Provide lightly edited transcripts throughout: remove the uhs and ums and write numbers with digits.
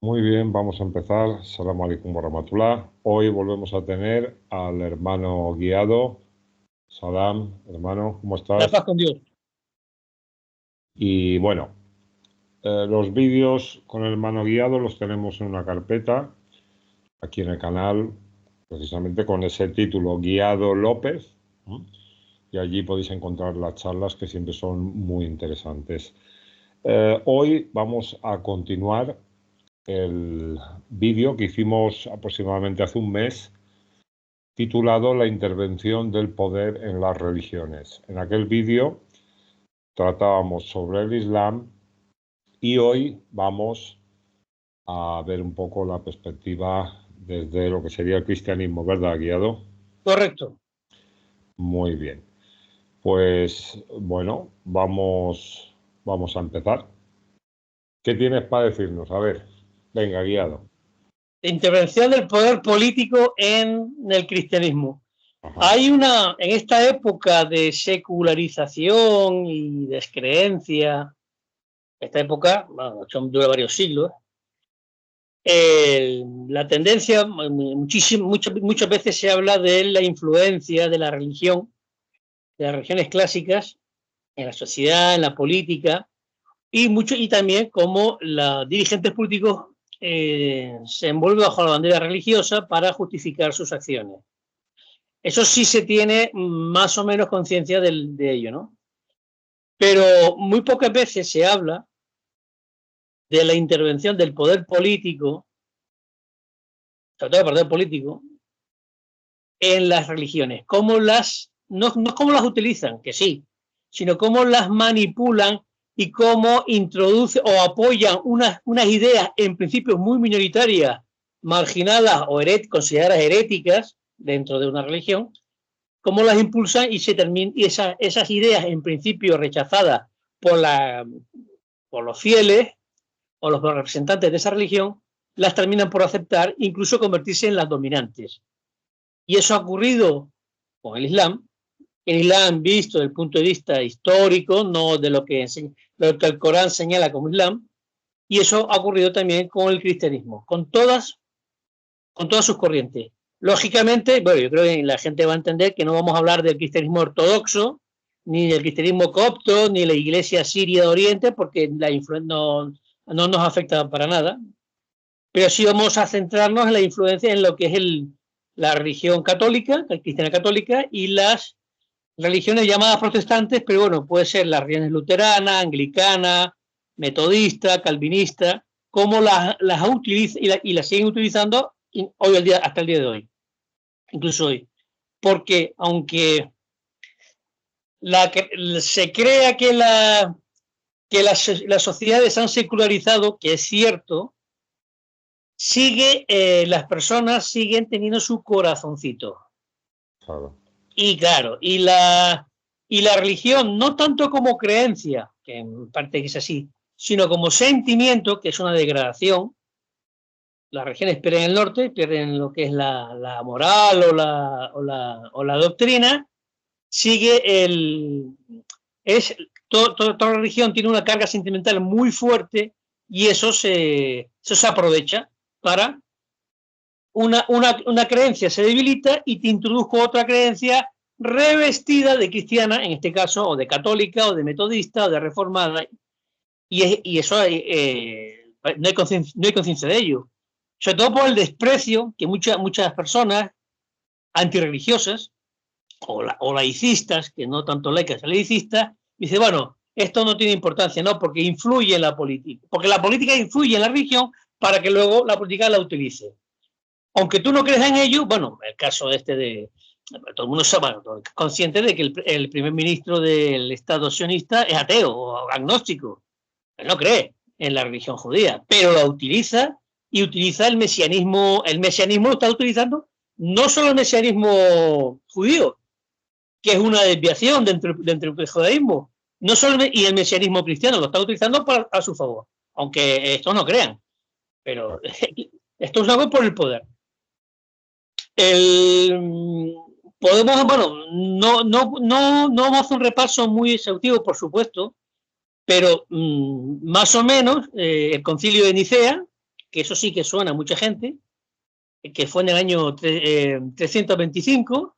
Muy bien, vamos a empezar. Salam alaikum warahmatullah. Hoy volvemos a tener al hermano Guiado. Salam, hermano, ¿cómo La paz estás? con Dios. Y bueno, los vídeos con el hermano Guiado los tenemos en una carpeta aquí en el canal, precisamente con ese título, Guiado López. ¿No? Y allí podéis encontrar las charlas que siempre son muy interesantes. Hoy vamos a continuar el vídeo que hicimos aproximadamente hace un mes, titulado La intervención del poder en las religiones. En aquel vídeo tratábamos sobre el Islam y hoy vamos a ver un poco la perspectiva desde lo que sería el cristianismo, ¿verdad, Guiado? Correcto. Muy bien. Pues bueno, vamos a empezar. ¿Qué tienes para decirnos? A ver, venga, Guiado. Intervención del poder político en el cristianismo. Ajá. En esta época de secularización y descreencia, esta época, bueno, dura varios siglos, la tendencia, muchas veces se habla de la influencia de la religión, de las religiones clásicas, en la sociedad, en la política, y también como los dirigentes políticos se envuelven bajo la bandera religiosa para justificar sus acciones. Eso sí se tiene más o menos conciencia de ello, ¿no? Pero muy pocas veces se habla de la intervención del poder político, sobre todo del poder político, en las religiones. No cómo las utilizan, que sí, sino cómo las manipulan y cómo introducen o apoyan unas ideas en principio muy minoritarias, marginadas o consideradas heréticas dentro de una religión, cómo las impulsan y esas ideas en principio rechazadas por, por los fieles o los representantes de esa religión, las terminan por aceptar, incluso convertirse en las dominantes. Y eso ha ocurrido con el Islam. El Islam visto desde el punto de vista histórico, no de lo que el Corán señala como Islam, y eso ha ocurrido también con el cristianismo, con todas sus corrientes. Lógicamente, bueno, yo creo que la gente va a entender que no vamos a hablar del cristianismo ortodoxo, ni del cristianismo copto, ni de la iglesia siria de Oriente, porque la influencia no nos afecta para nada, pero sí vamos a centrarnos en la influencia en lo que es la religión católica, la cristiana católica, y las religiones llamadas protestantes, pero bueno, puede ser las religiones luterana, anglicana, metodista, calvinista, cómo las utilizan y las siguen utilizando hoy hasta el día de hoy, incluso hoy. Porque aunque se crea que las sociedades han secularizado, que es cierto, las personas siguen teniendo su corazoncito. Claro. Y claro, y la religión, no tanto como creencia, que en parte es así, sino como sentimiento, que es una degradación. Las religiones pierden el norte, pierden lo que es la moral o la doctrina. Toda religión tiene una carga sentimental muy fuerte y eso se aprovecha para una creencia se debilita y te introduzco otra creencia revestida de cristiana, en este caso, o de católica, o de metodista, o de reformada, y eso no hay conciencia de ello. Sobre todo por el desprecio que muchas personas antirreligiosas o laicistas, que no tanto laicas, laicistas, dice, bueno, esto no tiene importancia, no, porque influye en la política, porque la política influye en la religión para que luego la política la utilice. Aunque tú no creas en ello, bueno, el caso todo el mundo es consciente de que el primer ministro del Estado sionista es ateo o agnóstico. Él no cree en la religión judía, pero la utiliza y utiliza el mesianismo. El mesianismo lo está utilizando no solo el mesianismo judío, que es una desviación dentro del judaísmo, no solo y el mesianismo cristiano lo está utilizando a su favor, aunque esto no crean, pero esto es algo por el poder. Podemos, bueno, no vamos a hacer un repaso muy exhaustivo, por supuesto, pero más o menos el concilio de Nicea, que eso sí que suena a mucha gente, que fue en el año 325,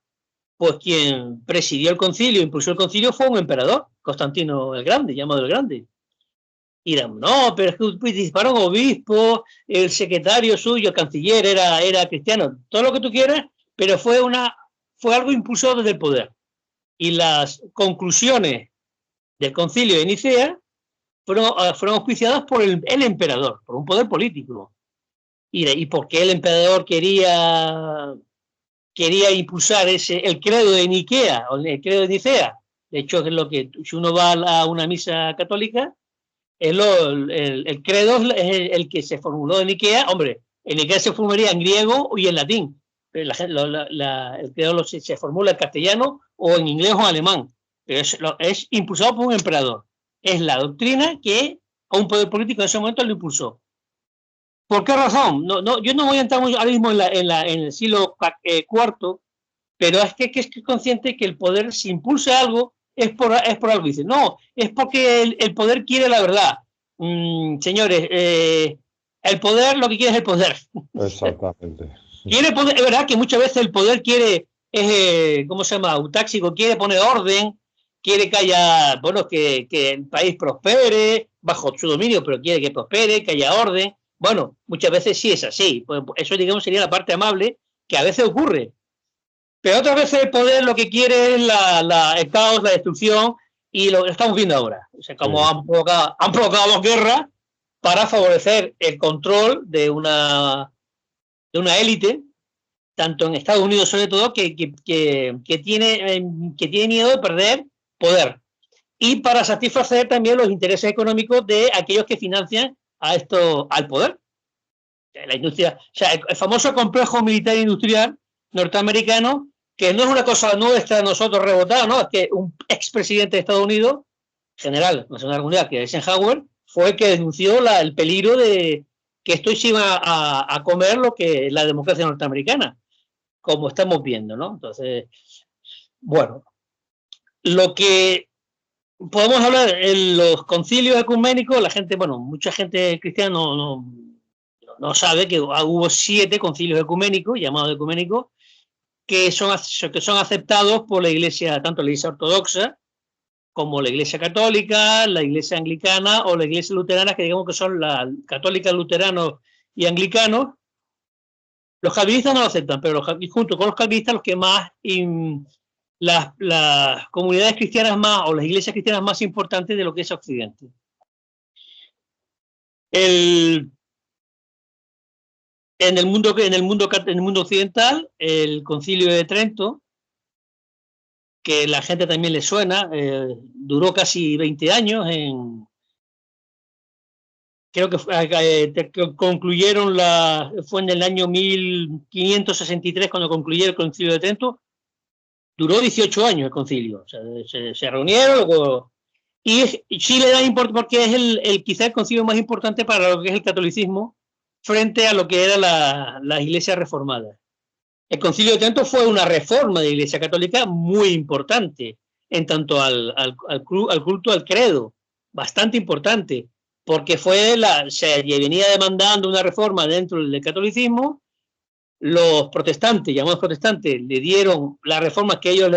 pues quien presidió el concilio, impulsó el concilio, fue un emperador, Constantino el Grande, llamado el Grande. Y dirán, no, pero es que participaron obispos, el secretario suyo, el canciller, era cristiano, todo lo que tú quieras, pero fue algo impulsado desde el poder. Y las conclusiones del concilio de Nicea fueron auspiciadas por el emperador, por un poder político. Y porque el emperador quería impulsar el credo de Nikea, o el credo de Nicea. De hecho, es lo que, si uno va a una misa católica, el credo es el que se formuló en Nikea. Hombre, en Nikea se formaría en griego y en latín. Pero el credo se formula en castellano o en inglés o en alemán. Pero es impulsado por un emperador. Es la doctrina que a un poder político en ese momento lo impulsó. ¿Por qué razón? Yo no voy a entrar ahora mismo en el siglo IV, pero es que es consciente que el poder, si impulsa algo, es por algo. Dice, no, es porque el poder quiere la verdad. Señores, el poder lo que quiere es el poder. Exactamente. Quiere poder, es verdad que muchas veces el poder quiere, ¿cómo se llama? Autáxico, quiere poner orden, quiere que haya, bueno, que el país prospere bajo su dominio, pero quiere que prospere, que haya orden. Bueno, muchas veces sí es así. Pues eso, digamos, sería la parte amable, que a veces ocurre. Pero otras veces el poder lo que quiere es el caos, la destrucción, y lo estamos viendo ahora. O sea, como han provocado guerras para favorecer el control de una élite, tanto en Estados Unidos sobre todo, que tiene miedo de perder poder. Y para satisfacer también los intereses económicos de aquellos que financian al poder. La industria, o sea, el famoso complejo militar industrial norteamericano, que no es una cosa nuestra nosotros rebotada, ¿no? Es que un expresidente de Estados Unidos, general nacional comunidad, que es Eisenhower, fue el que denunció el peligro de que esto se iba a comer lo que la democracia norteamericana, como estamos viendo, ¿no? Entonces, bueno, lo que podemos hablar en los concilios ecuménicos, la gente, bueno, mucha gente cristiana no sabe que hubo 7 concilios ecuménicos, llamados ecuménicos, que son aceptados por la Iglesia, tanto la Iglesia ortodoxa como la Iglesia católica, la Iglesia anglicana o la Iglesia luterana, que digamos que son la católica, luteranos y anglicanos. Los calvinistas no lo aceptan, pero junto con los calvinistas, los que más, las comunidades cristianas más, o las iglesias cristianas más importantes de lo que es Occidente. En el mundo occidental, el Concilio de Trento, que la gente también le suena, duró casi 20 años. Creo que concluyeron fue en el año 1563 cuando concluyó el Concilio de Trento. Duró 18 años el concilio. O sea, se reunieron luego, y sí le da importancia porque es quizá el concilio más importante para lo que es el catolicismo frente a lo que era la iglesia reformada. El Concilio de Trento fue una reforma de la Iglesia Católica muy importante en tanto al culto al credo, bastante importante, porque se venía demandando una reforma dentro del catolicismo. Los protestantes, llamados protestantes, le dieron la reforma que ellos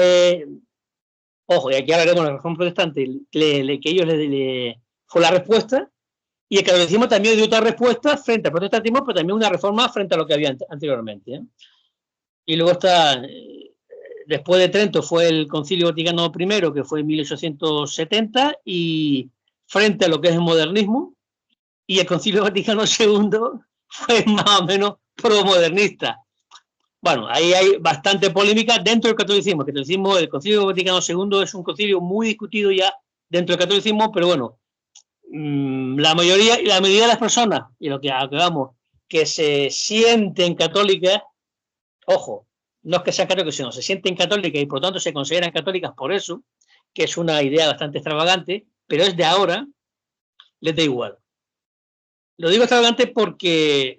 ojo, y aquí hablaremos de la reforma protestante, que ellos fue la respuesta, y el catolicismo también dio otra respuesta frente al protestantismo, pero también una reforma frente a lo que había anteriormente, ¿eh? Y luego después de Trento fue el Concilio Vaticano I, que fue en 1870, y frente a lo que es el modernismo, y el Concilio Vaticano II fue más o menos promodernista. Bueno, ahí hay bastante polémica dentro del catolicismo. El Concilio Vaticano II es un concilio muy discutido ya dentro del catolicismo, pero bueno, la mayoría de las personas, y lo que vamos, que se sienten católicas, ojo, no es que sean católicos, sino se sienten católicas y por tanto se consideran católicas por eso, que es una idea bastante extravagante, pero es de ahora, les da igual. Lo digo extravagante porque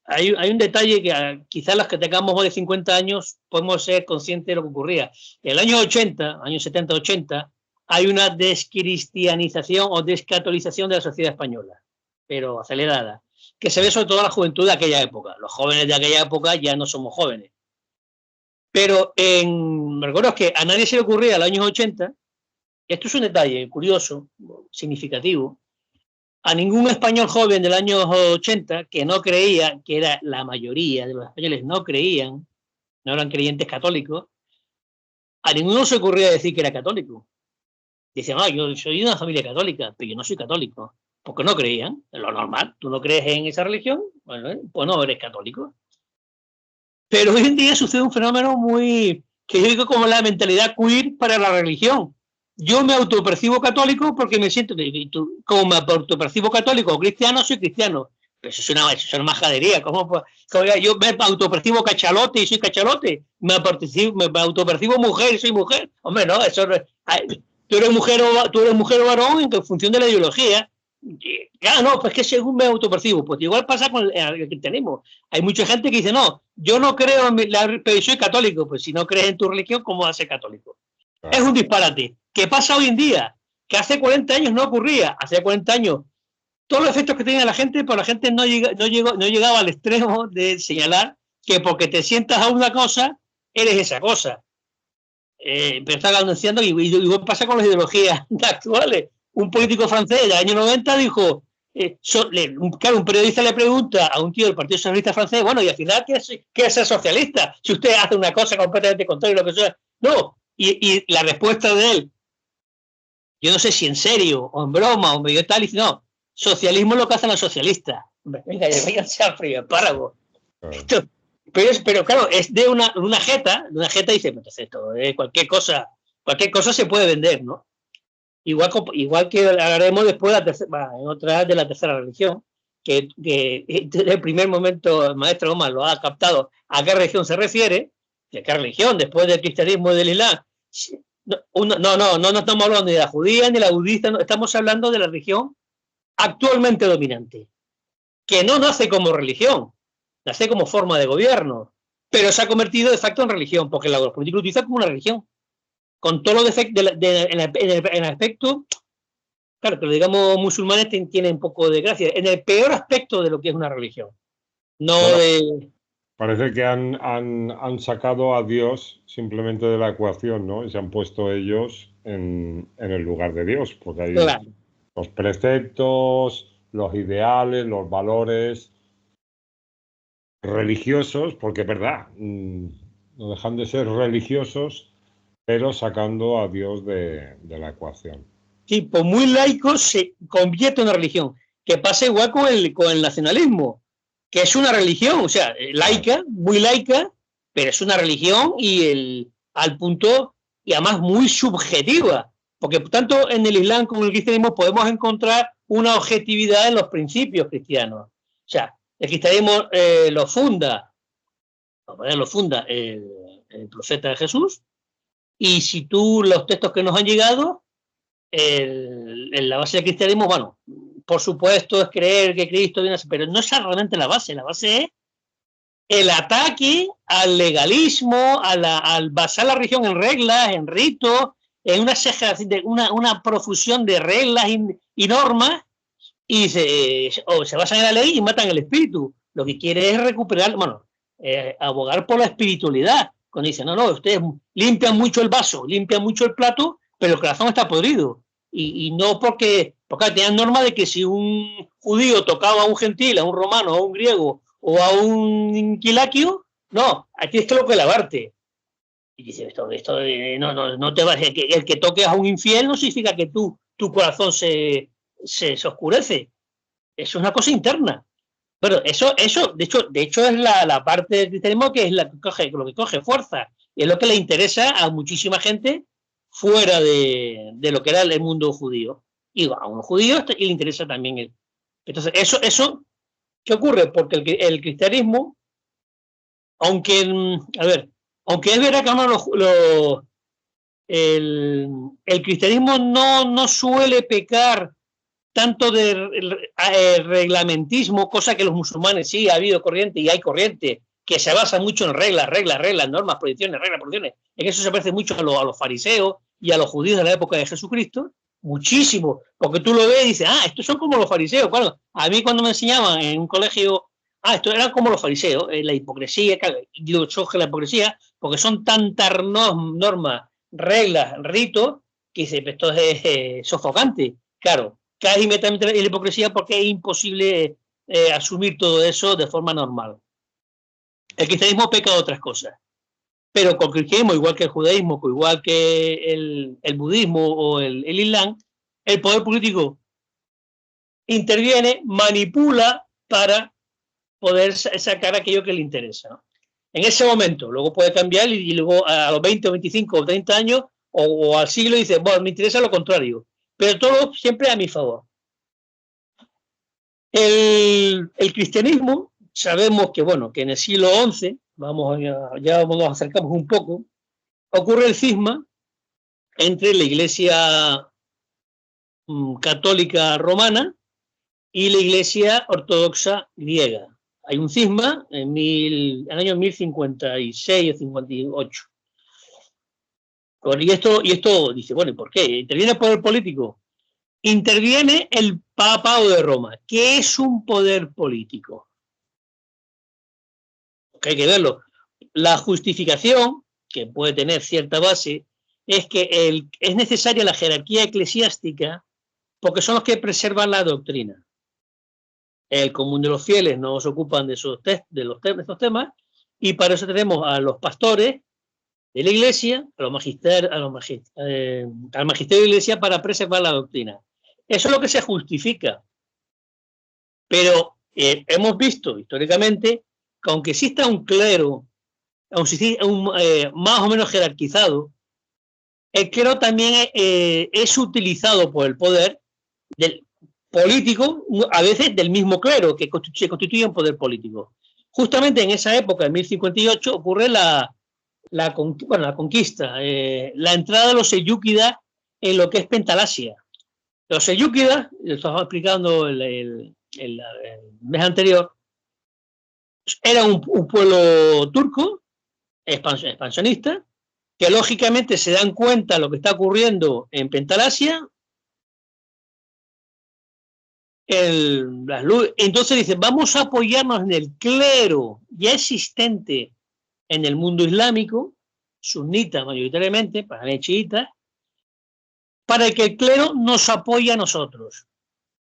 hay un detalle que quizás los que tengamos más de 50 años podemos ser conscientes de lo que ocurría. En el año 80, años 70-80, hay una descristianización o descatolización de la sociedad española. pero acelerada, que se ve sobre todo en la juventud de aquella época. Los jóvenes de aquella época ya no somos jóvenes. Pero me recuerdo que a nadie se le ocurría en los años 80, esto es un detalle curioso, significativo, a ningún español joven del año 80 que no creía, que era la mayoría de los españoles no creían, no eran creyentes católicos, a ninguno se ocurría decir que era católico. Dicen, no, yo soy de una familia católica, pero yo no soy católico, porque no creían, es lo normal, tú no crees en esa religión, bueno, pues no eres católico. Pero hoy en día sucede un fenómeno que yo digo como la mentalidad queer para la religión. Yo me autopercibo católico porque me siento, como me autopercibo católico o cristiano, soy cristiano. Pero eso es una majadería. Yo me autopercibo cachalote y soy cachalote. Me autopercibo mujer y soy mujer. Hombre, no, eso no es. Tú eres mujer o varón en función de la ideología. Claro, no, pues que según me autopercibo. Pues igual pasa con el cristianismo. Hay mucha gente que dice, no, yo no creo pero soy católico. Pues si no crees en tu religión, ¿cómo vas a ser católico? Claro. Es un disparate. ¿Qué pasa hoy en día? Que hace 40 años no ocurría. Hace 40 años todos los efectos que tenía la gente, pero la gente no llegaba al extremo de señalar que porque te sientas a una cosa, eres esa cosa. Pero está anunciando y pasa con las ideologías actuales. Un político francés del año 90 dijo, claro, un periodista le pregunta a un tío del Partido Socialista francés, bueno, y al final, ¿qué es ser socialista? Si usted hace una cosa completamente contraria a lo que sea. No, y la respuesta de él, yo no sé si en serio o en broma o medio tal, dice, no, socialismo es lo que hacen los socialistas. Venga, váyanse al frío espárrago. Pero claro, es de una jeta, dice, entonces esto, cualquier cosa se puede vender, ¿no? Igual que hablaremos después en otra de la tercera religión, que en el primer momento el maestro Omar lo ha captado a qué religión se refiere, de qué religión, después del cristianismo y del islam. No estamos hablando ni de la judía ni de la budista, no, estamos hablando de la religión actualmente dominante, que no nace como religión, nace como forma de gobierno, pero se ha convertido de facto en religión, porque la política lo utiliza como una religión, con todos los defectos en el aspecto, claro, que lo digamos musulmanes tienen un poco de gracia, en el peor aspecto de lo que es una religión. No bueno, de... Parece que han sacado a Dios simplemente de la ecuación, ¿no? Y se han puesto ellos en el lugar de Dios, porque hay claro. Los preceptos, los ideales, los valores religiosos, porque es verdad, no dejan de ser religiosos, pero sacando a Dios de la ecuación. Sí, pues muy laico se convierte en una religión, que pasa igual con el nacionalismo, que es una religión, o sea, laica, muy laica, pero es una religión al punto, y además muy subjetiva, porque tanto en el Islam como en el cristianismo podemos encontrar una objetividad en los principios cristianos. O sea, el cristianismo lo funda el profeta Jesús, y si tú los textos que nos han llegado, en la base del cristianismo, bueno, por supuesto es creer que Cristo viene, pero no es realmente la base es el ataque al legalismo, al basar la religión en reglas, en ritos, en una profusión de reglas y normas, y se basan en la ley y matan el espíritu. Lo que quiere es recuperar, abogar por la espiritualidad. Cuando dicen, no, ustedes limpian mucho el vaso, limpian mucho el plato, pero el corazón está podrido. Y no porque tenían norma de que si un judío tocaba a un gentil, a un romano, a un griego o a un inquilaquio, no, aquí es lo que lavarte. Y dice, esto no te va a decir que el que toque a un infiel no significa que tu corazón se oscurece. Eso es una cosa interna. Pero eso de hecho es la parte del cristianismo que es lo que coge fuerza. Y es lo que le interesa a muchísima gente fuera de lo que era el mundo judío. Y a un judío le interesa también él. Entonces, eso, ¿qué ocurre? Porque el cristianismo, aunque es verdad que el cristianismo no suele pecar tanto de reglamentismo, cosa que los musulmanes sí ha habido corriente y hay corriente que se basa mucho en reglas, normas, prohibiciones, en eso se parece mucho a los fariseos y a los judíos de la época de Jesucristo, muchísimo, porque tú lo ves y dices, estos son como los fariseos. Claro, a mí cuando me enseñaban en un colegio, esto eran como los fariseos, la hipocresía, yo choque la hipocresía, porque son tantas normas, reglas, ritos, que dice, esto es sofocante. Claro, caes inmediatamente en la hipocresía porque es imposible asumir todo eso de forma normal. El cristianismo peca de otras cosas, pero con el cristianismo, igual que el judaísmo, igual que el budismo o el islam, el poder político interviene, manipula para poder sacar aquello que le interesa, ¿no? En ese momento, luego puede cambiar y luego a los 20 o 25 o 30 años o al siglo dice, bueno, me interesa lo contrario, pero todo siempre a mi favor. El cristianismo, sabemos que, bueno, que en el siglo XI, ya nos acercamos un poco, ocurre el cisma entre la Iglesia católica romana y la Iglesia ortodoxa griega. Hay un cisma en el año 1056 o 58. Y esto dice, bueno, ¿y por qué? ¿Interviene el poder político? Interviene el papado de Roma. ¿Qué es un poder político? Porque hay que verlo. La justificación, que puede tener cierta base, es que es necesaria la jerarquía eclesiástica porque son los que preservan la doctrina. El común de los fieles no se ocupan de estos temas, y para eso tenemos a los pastores de la iglesia, al magisterio de la iglesia para preservar la doctrina. Eso es lo que se justifica. Pero hemos visto históricamente que aunque exista un clero, más o menos jerarquizado, el clero también es utilizado por el poder del político, a veces del mismo clero, que se constituye un poder político. Justamente en esa época, en 1058, ocurre la conquista, la entrada de los selyúcidas en lo que es Pentalasia. Los selyúcidas, lo estaba explicando el mes anterior, era un pueblo turco, expansionista, que lógicamente se dan cuenta de lo que está ocurriendo en Pentalasia. Entonces dicen, vamos a apoyarnos en el clero ya existente en el mundo islámico, sunita mayoritariamente, para chiitas, para que el clero nos apoye a nosotros.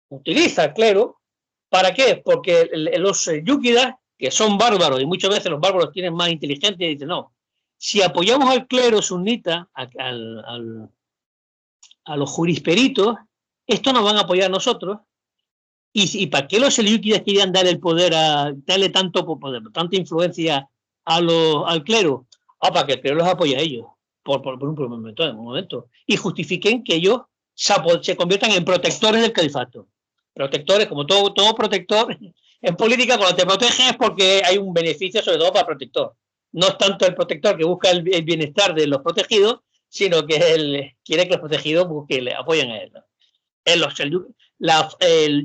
Utiliza el clero, ¿para qué? Porque los yúquidas, que son bárbaros, y muchas veces los bárbaros tienen más inteligencia, y dicen, no, si apoyamos al clero sunita, a los jurisperitos, esto nos van a apoyar a nosotros. ¿Y para qué los selyúcidas querían dar el poder, darle tanto poder, tanta influencia al clero? Para que el clero los apoye a ellos, por un momento. Y justifiquen que ellos se conviertan en protectores del califato. Protectores, como todo protector, en política cuando te protegen es porque hay un beneficio, sobre todo para el protector. No es tanto el protector que busca el bienestar de los protegidos, sino que él quiere que los protegidos le apoyen a él, ¿no?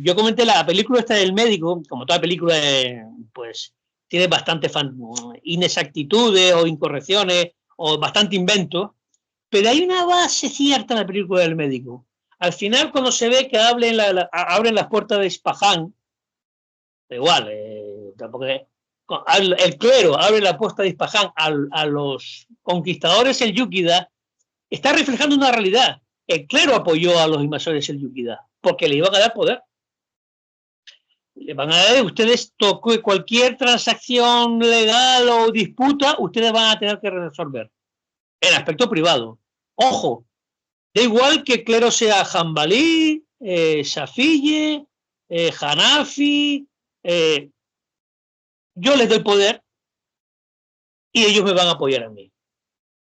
Yo comenté la película esta del médico, como toda película, pues tiene bastante inexactitudes o incorrecciones o bastante invento, pero hay una base cierta en la película del médico. Al final, cuando se ve que abren las puertas de Isfahán, igual, el clero abre la puerta de Isfahán a los conquistadores selyúcidas, está reflejando una realidad. El clero apoyó a los invasores selyúcidas porque le iban a dar poder. Le van a dar, ustedes toque cualquier transacción legal o disputa, ustedes van a tener que resolver en aspecto privado. Ojo, da igual que el clero sea Hanbalí, Shafi'i, Hanafi, yo les doy poder y ellos me van a apoyar a mí.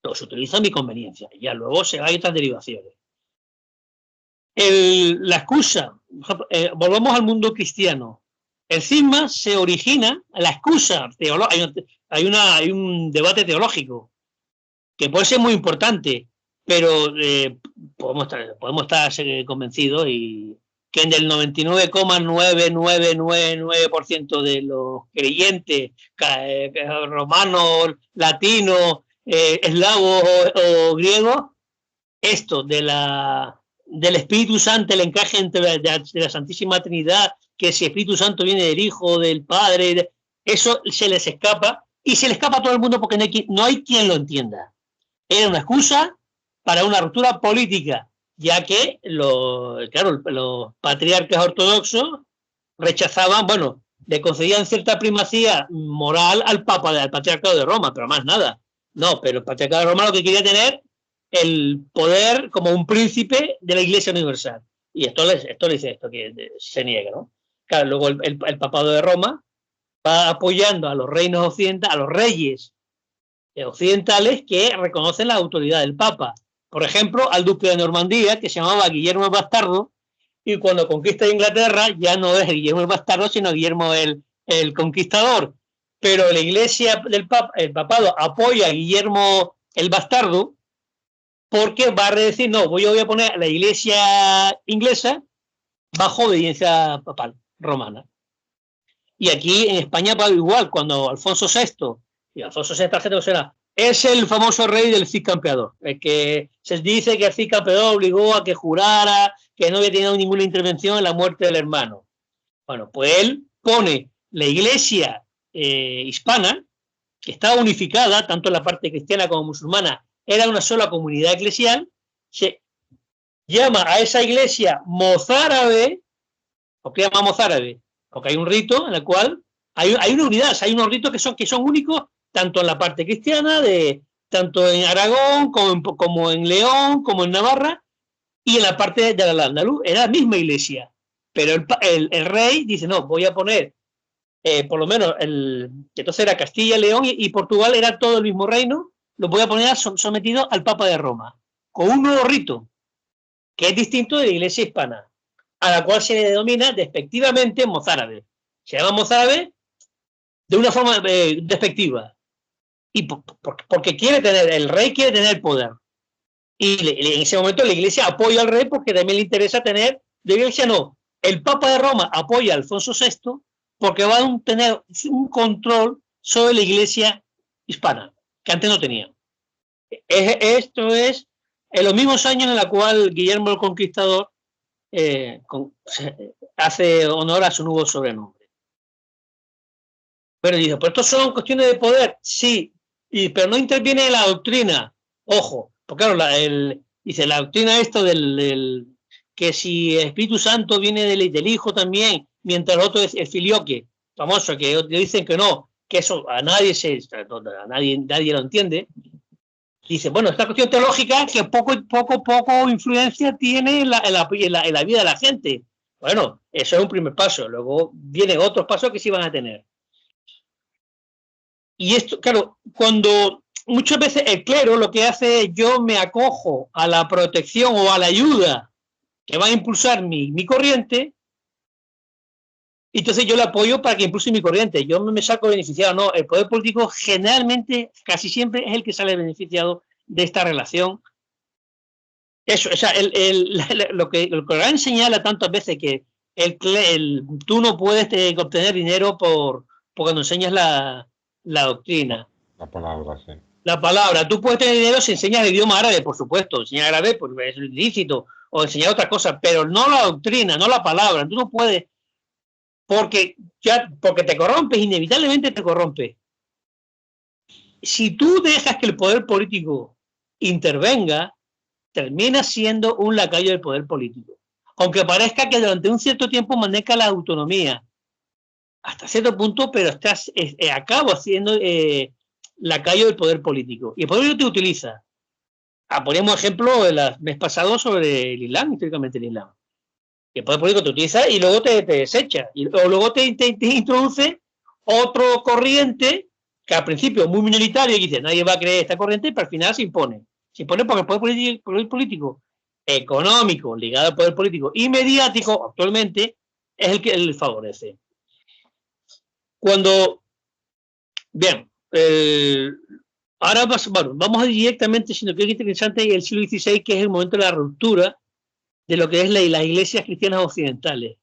Los utilizo a mi conveniencia. Ya luego hay otras derivaciones. La excusa, volvamos al mundo cristiano. El cisma se origina, la excusa, hay un debate teológico que puede ser muy importante, pero podemos estar convencidos y que en el 99,9999% de los creyentes romanos, latinos, eslavos o griegos, esto del Espíritu Santo, el encaje entre de la Santísima Trinidad, que si Espíritu Santo viene del Hijo, del Padre, eso se les escapa, y se le escapa a todo el mundo porque no hay quien lo entienda. Era una excusa para una ruptura política, ya que los patriarcas ortodoxos rechazaban, bueno, le concedían cierta primacía moral al patriarcado de Roma, pero más nada. No, pero el patriarcado de Roma lo que quería tener el poder como un príncipe de la Iglesia Universal. Y esto dice esto que se niega, ¿no? Claro, luego el papado de Roma va apoyando a los reinos occidentales, a los reyes occidentales que reconocen la autoridad del Papa. Por ejemplo, al duque de Normandía, que se llamaba Guillermo el Bastardo, y cuando conquista Inglaterra ya no es Guillermo el Bastardo, sino Guillermo el Conquistador. Pero la Iglesia del el papado apoya a Guillermo el Bastardo porque va a decir, no, voy a poner a la Iglesia inglesa bajo obediencia papal romana. Y aquí en España va igual, cuando Alfonso VI, y Alfonso VI es el famoso rey del Cid Campeador, el que se dice que el Cid Campeador obligó a que jurara que no había tenido ninguna intervención en la muerte del hermano. Bueno, pues él pone la Iglesia hispana, que estaba unificada, tanto en la parte cristiana como musulmana, era una sola comunidad eclesial, se llama a esa iglesia mozárabe. ¿Por qué llama mozárabe? Porque hay un rito en el cual hay una unidad, hay unos ritos que son únicos, tanto en la parte cristiana, tanto en Aragón, como en León, como en Navarra, y en la parte de la andaluz, era la misma iglesia. Pero el rey dice, no, voy a poner, por lo menos, entonces era Castilla, León y Portugal, era todo el mismo reino, lo voy a poner sometido al Papa de Roma, con un nuevo rito, que es distinto de la iglesia hispana, a la cual se le denomina despectivamente mozárabe. Se llama mozárabe de una forma despectiva. Y porque el rey quiere tener poder. Y en ese momento la iglesia apoya al rey porque también le interesa tener, de iglesia no, el Papa de Roma apoya a Alfonso VI porque va a tener un control sobre la iglesia hispana, que antes no tenía. Esto es en los mismos años en los cuales Guillermo el Conquistador hace honor a su nuevo sobrenombre. Pero dice, pues estos son cuestiones de poder, sí, pero no interviene en la doctrina. Ojo, porque claro, dice la doctrina esto que si el Espíritu Santo viene del Hijo también, mientras el otro es el filioque, famoso, que dicen que no, que eso nadie lo entiende. Dice, bueno, esta cuestión teológica que poco influencia tiene en la vida de la gente. Bueno, eso es un primer paso. Luego vienen otros pasos que sí van a tener. Y esto, claro, cuando muchas veces el clero lo que hace es yo me acojo a la protección o a la ayuda que va a impulsar mi corriente, y entonces yo le apoyo para que impulse mi corriente. Yo me saco beneficiado. No, el poder político generalmente, casi siempre, es el que sale beneficiado de esta relación. Eso, o sea, lo que Corán señala tantas veces que tú no puedes obtener dinero por cuando enseñas la doctrina. La palabra, sí. La palabra. Tú puedes tener dinero si enseñas el idioma árabe, por supuesto. Enseñar árabe pues, es ilícito. O enseñar otras cosas, pero no la doctrina, no la palabra. Tú no puedes. Porque te corrompes, inevitablemente te corrompes. Si tú dejas que el poder político intervenga, termina siendo un lacayo del poder político. Aunque parezca que durante un cierto tiempo maneja la autonomía, hasta cierto punto, pero acaba siendo lacayo del poder político. Y el poder político te utiliza. Ponemos ejemplo el mes pasado sobre el Islam, históricamente el Islam. Que el poder político te utiliza y luego te desecha. O luego te introduce otro corriente que al principio es muy minoritario y dice, nadie va a creer esta corriente, pero al final se impone. Se impone porque el poder político económico ligado al poder político y mediático actualmente es el que le favorece. Bien, ahora vamos a ir directamente, sino que es interesante, el siglo XVI, que es el momento de la ruptura de lo que es las iglesias cristianas occidentales,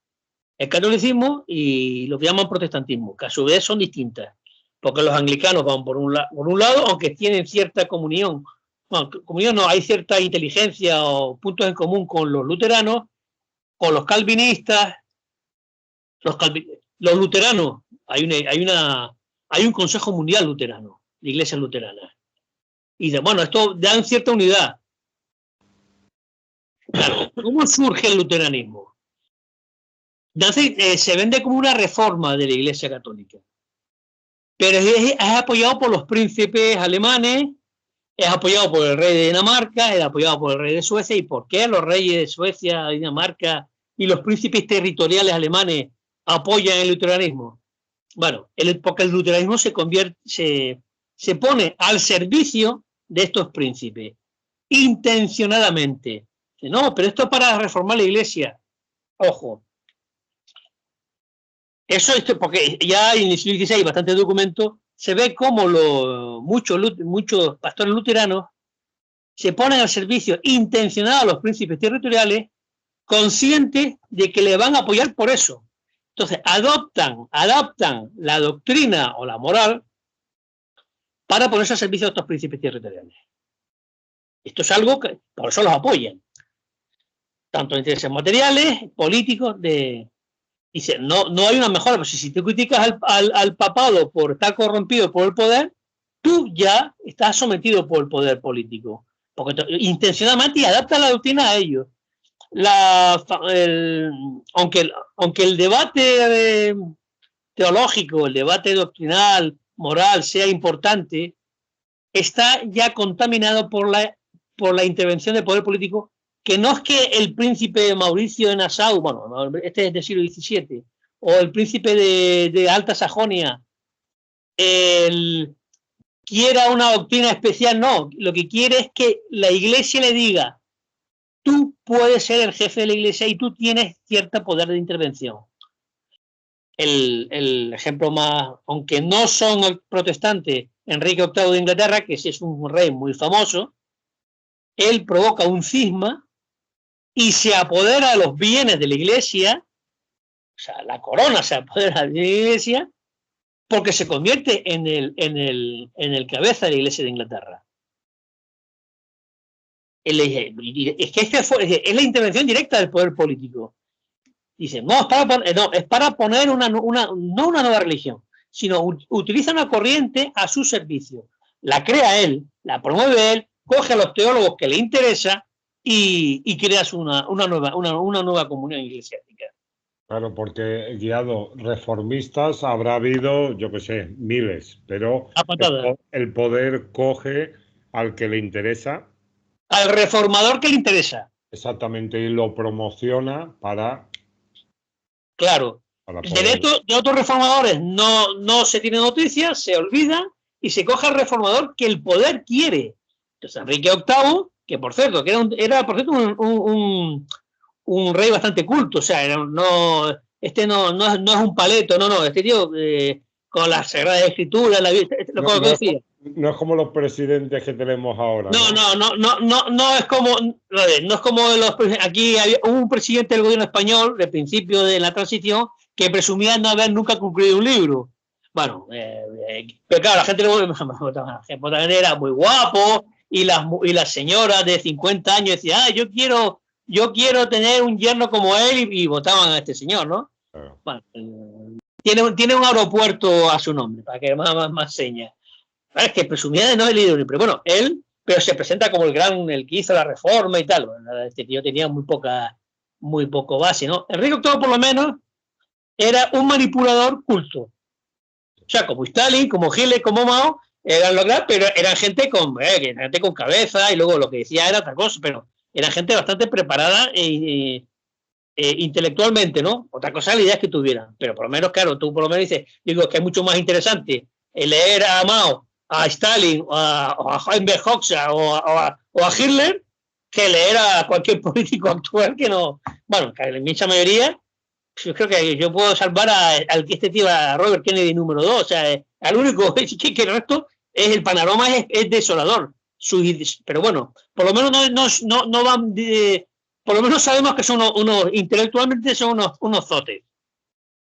el catolicismo y lo que llaman protestantismo, que a su vez son distintas, porque los anglicanos van por un lado, aunque tienen cierta comunión, bueno, comunión no, hay cierta inteligencia o puntos en común con los luteranos, con los calvinistas, los luteranos, hay un consejo mundial luterano, de iglesias luteranas, y bueno, esto dan cierta unidad. Claro, ¿cómo surge el luteranismo? Se vende como una reforma de la Iglesia Católica, pero es apoyado por los príncipes alemanes, es apoyado por el rey de Dinamarca, es apoyado por el rey de Suecia. ¿Y por qué los reyes de Suecia, Dinamarca y los príncipes territoriales alemanes apoyan el luteranismo? Bueno, porque el luteranismo se pone al servicio de estos príncipes, intencionadamente. No, pero esto es para reformar la Iglesia. Ojo. Eso es porque ya en el siglo XVI hay bastantes documentos, se ve cómo muchos pastores luteranos se ponen al servicio intencionado a los príncipes territoriales, conscientes de que le van a apoyar por eso. Entonces, adaptan la doctrina o la moral para ponerse al servicio de estos príncipes territoriales. Esto es algo que por eso los apoyan. Tanto intereses materiales, políticos, dice, no hay una mejora, pues si tú criticas al papado por estar corrompido por el poder, tú ya estás sometido por el poder político, porque intencionadamente adapta la doctrina a ellos. Aunque el debate teológico, el debate doctrinal, moral sea importante, está ya contaminado por la intervención del poder político, que no es que el príncipe Mauricio de Nassau, bueno, este es del siglo XVII, o el príncipe de Alta Sajonia, quiera una doctrina especial, no. Lo que quiere es que la Iglesia le diga, tú puedes ser el jefe de la Iglesia y tú tienes cierto poder de intervención. El ejemplo más, aunque no son protestantes, Enrique VIII de Inglaterra, que es un rey muy famoso, él provoca un cisma y se apodera de los bienes de la Iglesia, o sea, la corona se apodera de la Iglesia, porque se convierte en el cabeza de la Iglesia de Inglaterra. Es que es la intervención directa del poder político. Dice, no, es para poner no una nueva religión, sino utiliza una corriente a su servicio. La crea él, la promueve él, coge a los teólogos que le interesa y creas una nueva comunión eclesiástica. Claro, porque guiado reformistas habrá habido, yo qué sé, miles, pero el poder coge al que le interesa. Al reformador que le interesa. Exactamente, y lo promociona para... Claro. De otros reformadores no se tiene noticias, se olvida y se coge al reformador que el poder quiere. Entonces, Enrique VIII, que por cierto, era por cierto un rey bastante culto, o sea, no es un paleto, no, este tío con la Sagrada Escritura, no es como los presidentes que tenemos ahora. No es como aquí hubo un presidente del gobierno español del principio de la transición que presumía no haber nunca concluido un libro. Bueno, pero claro, la gente también era muy guapo y las señoras de 50 años decían, yo quiero tener un yerno como él y votaban a este señor, ¿no? Claro. Bueno, tiene un aeropuerto a su nombre, para que más señas. Es que presumía de no haber leído, pero bueno, pero se presenta como el que hizo la reforma y tal. Bueno, este tío tenía muy poco base, ¿no? Enrique VIII, por lo menos, era un manipulador culto. O sea, como Stalin, como Hitler, como Mao, pero eran gente con cabeza y luego lo que decía era otra cosa, pero era gente bastante preparada intelectualmente, ¿no? Otra cosa es la idea que tuvieran, pero por lo menos, claro, tú por lo menos dices, digo que es mucho más interesante leer a Mao, a Stalin, a Heinrich Hoxha o a Hitler, que leer a cualquier político actual que no... Bueno, que la inmensa mayoría, yo creo que yo puedo salvar al que este tío, a Robert Kennedy número 2, o sea, al único que el resto el panorama es desolador. Pero bueno, por lo menos no van por lo menos sabemos que son intelectualmente son unos zotes.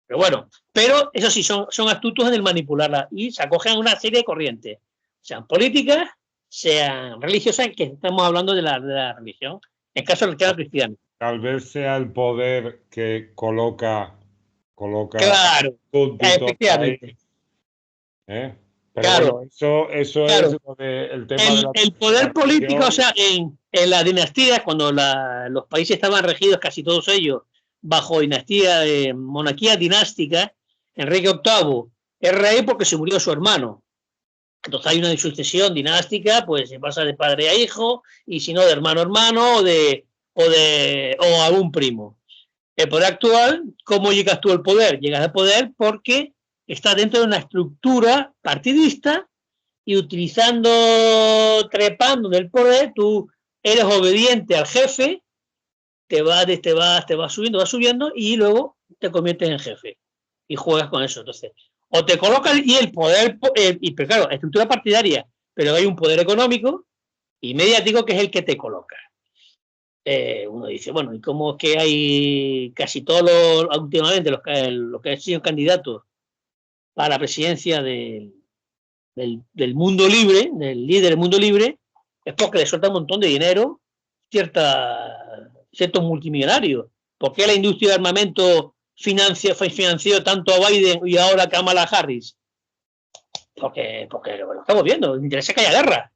Pero bueno, pero eso sí, son astutos en el manipularla y se acogen a una serie de corrientes, sean políticas, sean religiosas, que estamos hablando de la religión, en caso del cristiano cristiano. Tal vez sea el poder que coloca Claro, efectivamente. Ahí, ¿eh? Pero Claro, bueno, eso claro. es el tema de El poder político, o sea, en la dinastía, cuando los países estaban regidos, casi todos ellos, bajo dinastía, monarquía dinástica, Enrique VIII es rey porque se murió su hermano. Entonces hay una sucesión dinástica, pues se pasa de padre a hijo, y si no, de hermano a hermano, o a un primo. El poder actual, ¿cómo llegas tú al poder? Llegas al poder porque estás dentro de una estructura partidista y trepando en el poder, tú eres obediente al jefe, te vas subiendo y luego te conviertes en jefe y juegas con eso. Entonces, o te colocan y el poder, pero claro, estructura partidaria, pero hay un poder económico y mediático que es el que te coloca. Uno dice, bueno, ¿y cómo es que hay casi todos últimamente los que han sido candidatos para la presidencia del mundo libre, del líder del mundo libre, es porque le suelta un montón de dinero ciertos multimillonarios? ¿Por qué la industria de armamento financió tanto a Biden y ahora a Kamala Harris? Porque lo estamos viendo, le interesa que haya guerra.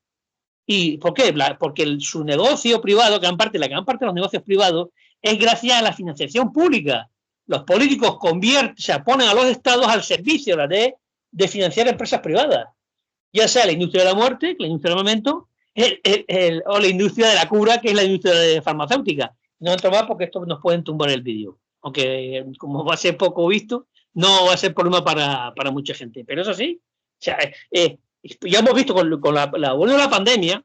¿Y por qué? Porque su negocio privado, la gran parte de los negocios privados, es gracias a la financiación pública. Los políticos ponen a los estados al servicio de financiar empresas privadas, ya sea la industria de la muerte, la industria del armamento, o la industria de la cura, que es la industria farmacéutica. No entro más porque esto nos pueden tumbar el vídeo. Aunque como va a ser poco visto, no va a ser problema para mucha gente. Pero eso sí, o sea, ya hemos visto con la pandemia,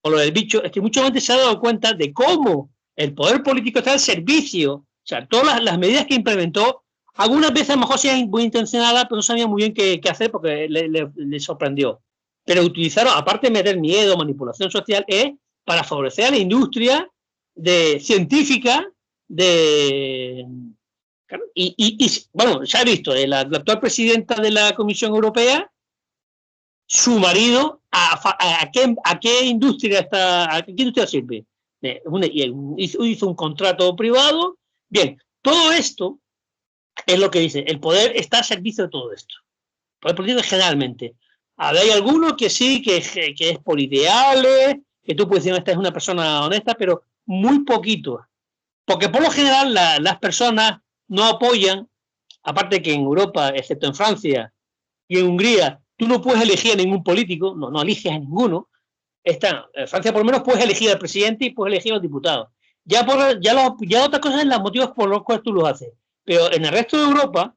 con lo del bicho, es que mucha gente se ha dado cuenta de cómo el poder político está al servicio. O sea, todas las medidas que implementó, algunas veces a lo mejor sean muy intencionadas, pero no sabían muy bien qué hacer porque le sorprendió. Pero utilizaron, aparte de meter miedo, manipulación social, es para favorecer a la industria científica bueno, se ha visto, la actual presidenta de la Comisión Europea, su marido, ¿a qué industria sirve? Hizo un contrato privado. Bien, todo esto es lo que dice, el poder está a servicio de todo esto. El poder político generalmente. Hay algunos que sí, que es por ideales, que tú puedes decir, esta es una persona honesta, pero muy poquitos. Porque por lo general las personas no apoyan, aparte que en Europa, excepto en Francia y en Hungría, tú no puedes elegir a ningún político, no eliges a ninguno. En Francia por lo menos puedes elegir al presidente y puedes elegir a los diputados. Ya otra cosa es los motivos por los cuales tú los haces. Pero en el resto de Europa,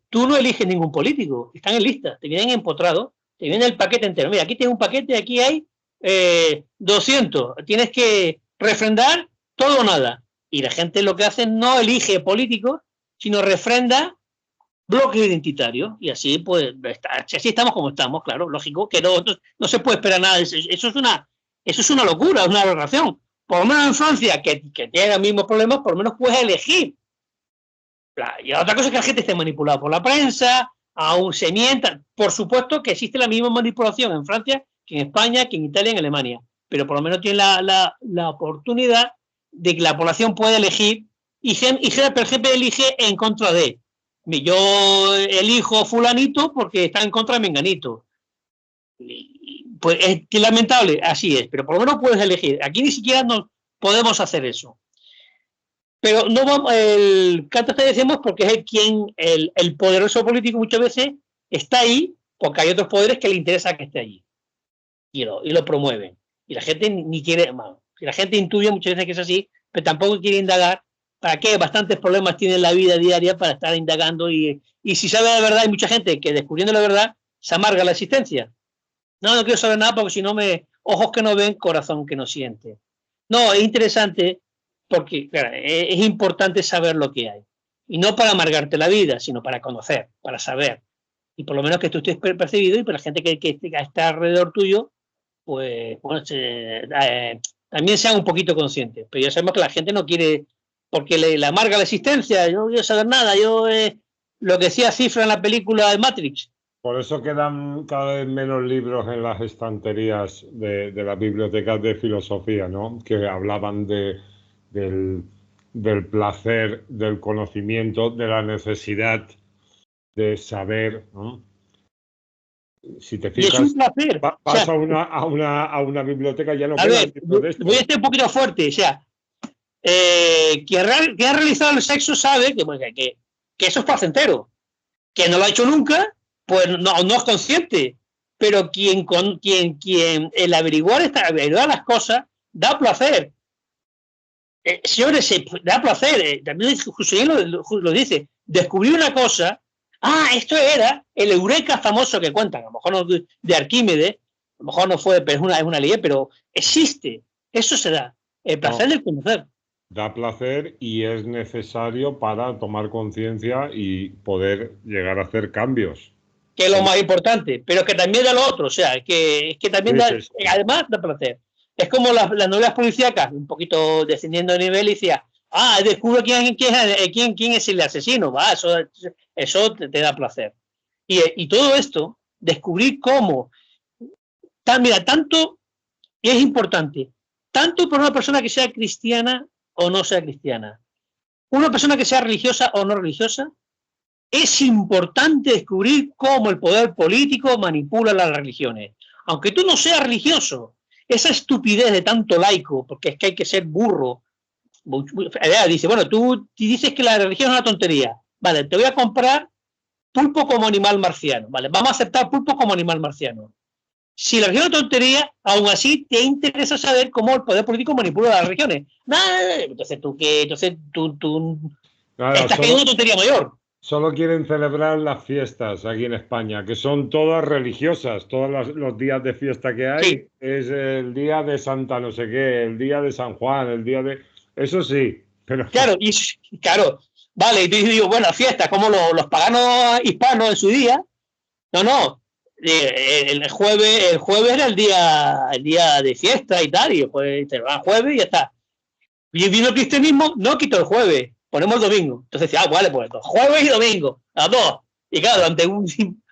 tú no eliges ningún político, están en lista, te vienen empotrados, te viene el paquete entero. Mira, aquí tienes un paquete, aquí hay 200, tienes que refrendar todo o nada. Y la gente lo que hace no elige políticos, sino refrenda bloques identitarios. Y así, pues, así estamos como estamos, claro, lógico, que no se puede esperar nada. Eso es una locura, es una aberración. Por lo menos en Francia, que tiene los mismos problemas, por lo menos puedes elegir. Y otra cosa es que la gente esté manipulada por la prensa, aún se mientan. Por supuesto que existe la misma manipulación en Francia que en España, que en Italia, en Alemania. Pero por lo menos tiene la oportunidad de que la población pueda elegir y el jefe elige en contra de. Yo elijo fulanito porque está en contra de menganito. Pues es lamentable, así es, pero por lo menos puedes elegir. Aquí ni siquiera nos podemos hacer eso. Pero no vamos, el canto te decimos porque es el poderoso político muchas veces está ahí porque hay otros poderes que le interesa que esté allí y lo promueven. Y la gente ni quiere, y la gente intuye muchas veces que es así, pero tampoco quiere indagar. ¿Para qué? Bastantes problemas tiene la vida diaria para estar indagando y si sabe la verdad, hay mucha gente que descubriendo la verdad se amarga la existencia. No quiero saber nada porque si no ojos que no ven, corazón que no siente. No, es interesante porque claro, es importante saber lo que hay. Y no para amargarte la vida, sino para conocer, para saber. Y por lo menos que tú estés percibido y para la gente que está alrededor tuyo, pues bueno, también sean un poquito conscientes. Pero ya sabemos que la gente no quiere, porque le amarga la existencia, yo no quiero saber nada, lo que decía Cifra en la película de Matrix. Por eso quedan cada vez menos libros en las estanterías de las bibliotecas de filosofía, ¿no? Que hablaban del placer, del conocimiento, de la necesidad de saber, ¿no? Si te fijas, y es un placer. vas o sea, a una biblioteca, ya no a quedan ver, libros de esto. voy a estar un poquito fuerte. O sea, quien ha realizado el sexo sabe que eso es placentero. Quien no lo ha hecho nunca, pues no es consciente. Pero quien el averiguar las cosas da placer. Señores, da placer. También Husserl lo dice. Descubrir una cosa. Esto era el eureka famoso que cuentan. A lo mejor no de Arquímedes, a lo mejor no fue, pero es una ley, pero existe. Eso se da. El placer del conocer. Da placer y es necesario para tomar conciencia y poder llegar a hacer cambios. Que es lo más importante, pero que también da lo otro. O sea, que también Sí. además da placer. Es como las novelas policíacas, un poquito descendiendo de nivel, y decía, descubro quién es el asesino. Eso te da placer. Y todo esto, descubrir cómo. Tanto, y es importante, tanto por una persona que sea cristiana o no sea cristiana, una persona que sea religiosa o no religiosa, es importante descubrir cómo el poder político manipula las religiones. Aunque tú no seas religioso, esa estupidez de tanto laico, porque es que hay que ser burro. Dice, bueno, tú dices que la religión es una tontería. Vale, te voy a comprar pulpo como animal marciano. Vale, vamos a aceptar pulpo como animal marciano. Si la religión es una tontería, aún así te interesa saber cómo el poder político manipula las religiones. Entonces tú estás cayendo una tontería mayor. Solo quieren celebrar las fiestas aquí en España, que son todas religiosas. Todos los días de fiesta que hay, sí. Es el día de Santa no sé qué, el día de San Juan, el día de... Eso sí, pero... Claro, vale, y tú digo, bueno, fiestas, como los paganos hispanos en su día. No, el jueves era el día de fiesta y tal, y después te va jueves y ya está. Y vino el cristianismo, no quitó el jueves, ponemos el domingo. Entonces decía, vale, pues jueves y domingo, las dos. Y claro, durante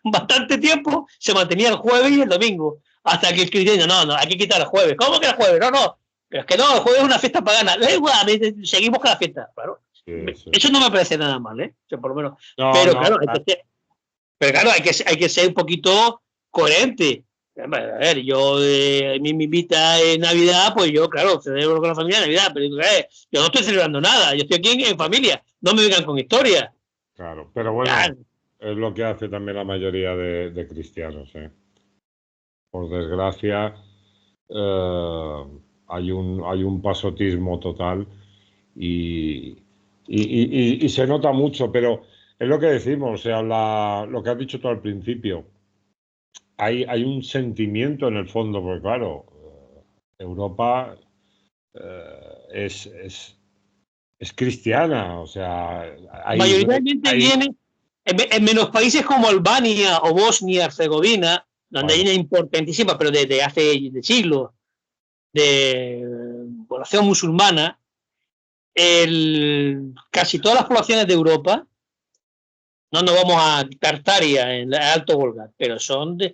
bastante tiempo se mantenía el jueves y el domingo, hasta que el cristianismo, no, hay que quitar el jueves. ¿Cómo que el jueves? No, pero es que no, el jueves es una fiesta pagana. Da igual, seguimos con la fiesta, claro. Sí. Eso no me parece nada mal, ¿eh? O sea, por lo menos. Pero claro, hay que ser un poquito coherente. A ver, yo me invita en Navidad, pues yo, claro, celebro con la familia en Navidad, pero yo no estoy celebrando nada, yo estoy aquí en familia, no me vengan con historias. Claro, pero bueno, es lo que hace también la mayoría de cristianos, ¿eh? Por desgracia, hay un pasotismo total y se nota mucho, pero es lo que decimos, o sea, lo que has dicho tú al principio. Hay un sentimiento en el fondo, porque claro, Europa es cristiana, o sea... Mayoritariamente viene, en menos países como Albania o Bosnia-Herzegovina, donde hay una importantísima, pero desde hace siglos, de población musulmana, casi todas las poblaciones de Europa, no nos vamos a Tartaria, en el Alto Volga, pero son de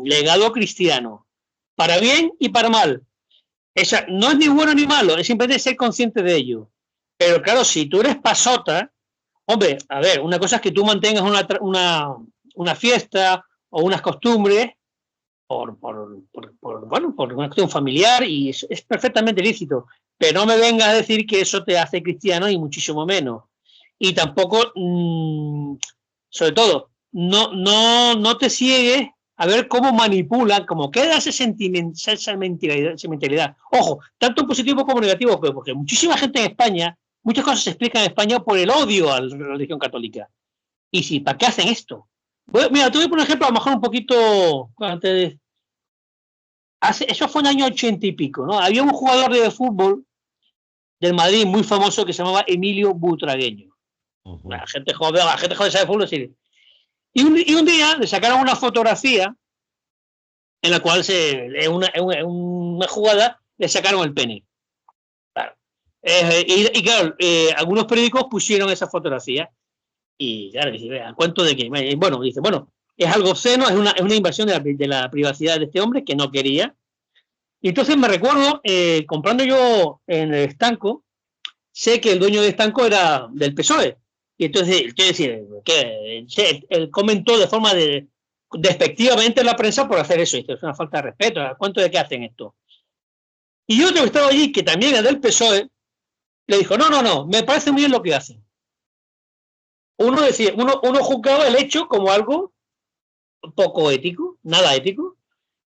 legado cristiano, para bien y para mal. No es ni bueno ni malo, es simplemente ser consciente de ello. Pero claro, si tú eres pasota, hombre, a ver, una cosa es que tú mantengas una fiesta o unas costumbres por una cuestión familiar, y es perfectamente lícito, pero no me vengas a decir que eso te hace cristiano, y muchísimo menos. Y tampoco, sobre todo, no te ciegues a ver cómo manipulan, cómo queda esa mentalidad. Ojo, tanto positivo como negativo, porque muchísima gente en España, muchas cosas se explican en España por el odio a la religión católica. Y si, ¿para qué hacen esto? Mira, te voy a poner un ejemplo, a lo mejor un poquito antes. Eso fue en el año 80 y pico, ¿no? Había un jugador de fútbol del Madrid muy famoso que se llamaba Emilio Butragueño. La gente joven sabe fútbol, sí. Y un día le sacaron una fotografía en la cual es un una jugada, le sacaron el pene. Claro. Y claro, algunos periódicos pusieron esa fotografía. Y claro, dice, ¿a cuánto de qué? Bueno, dice, bueno, es algo obsceno, es una invasión de la privacidad de este hombre que no quería. Y entonces me recuerdo, comprando yo en el estanco, sé que el dueño del estanco era del PSOE. Y entonces, quiero decir, que él comentó de forma despectivamente en la prensa por hacer eso. Dice, es una falta de respeto. ¿A cuánto de qué hacen esto? Y otro que estaba allí, que también era del PSOE, le dijo, no, me parece muy bien lo que hacen. Uno decía, uno juzgaba el hecho como algo poco ético, nada ético,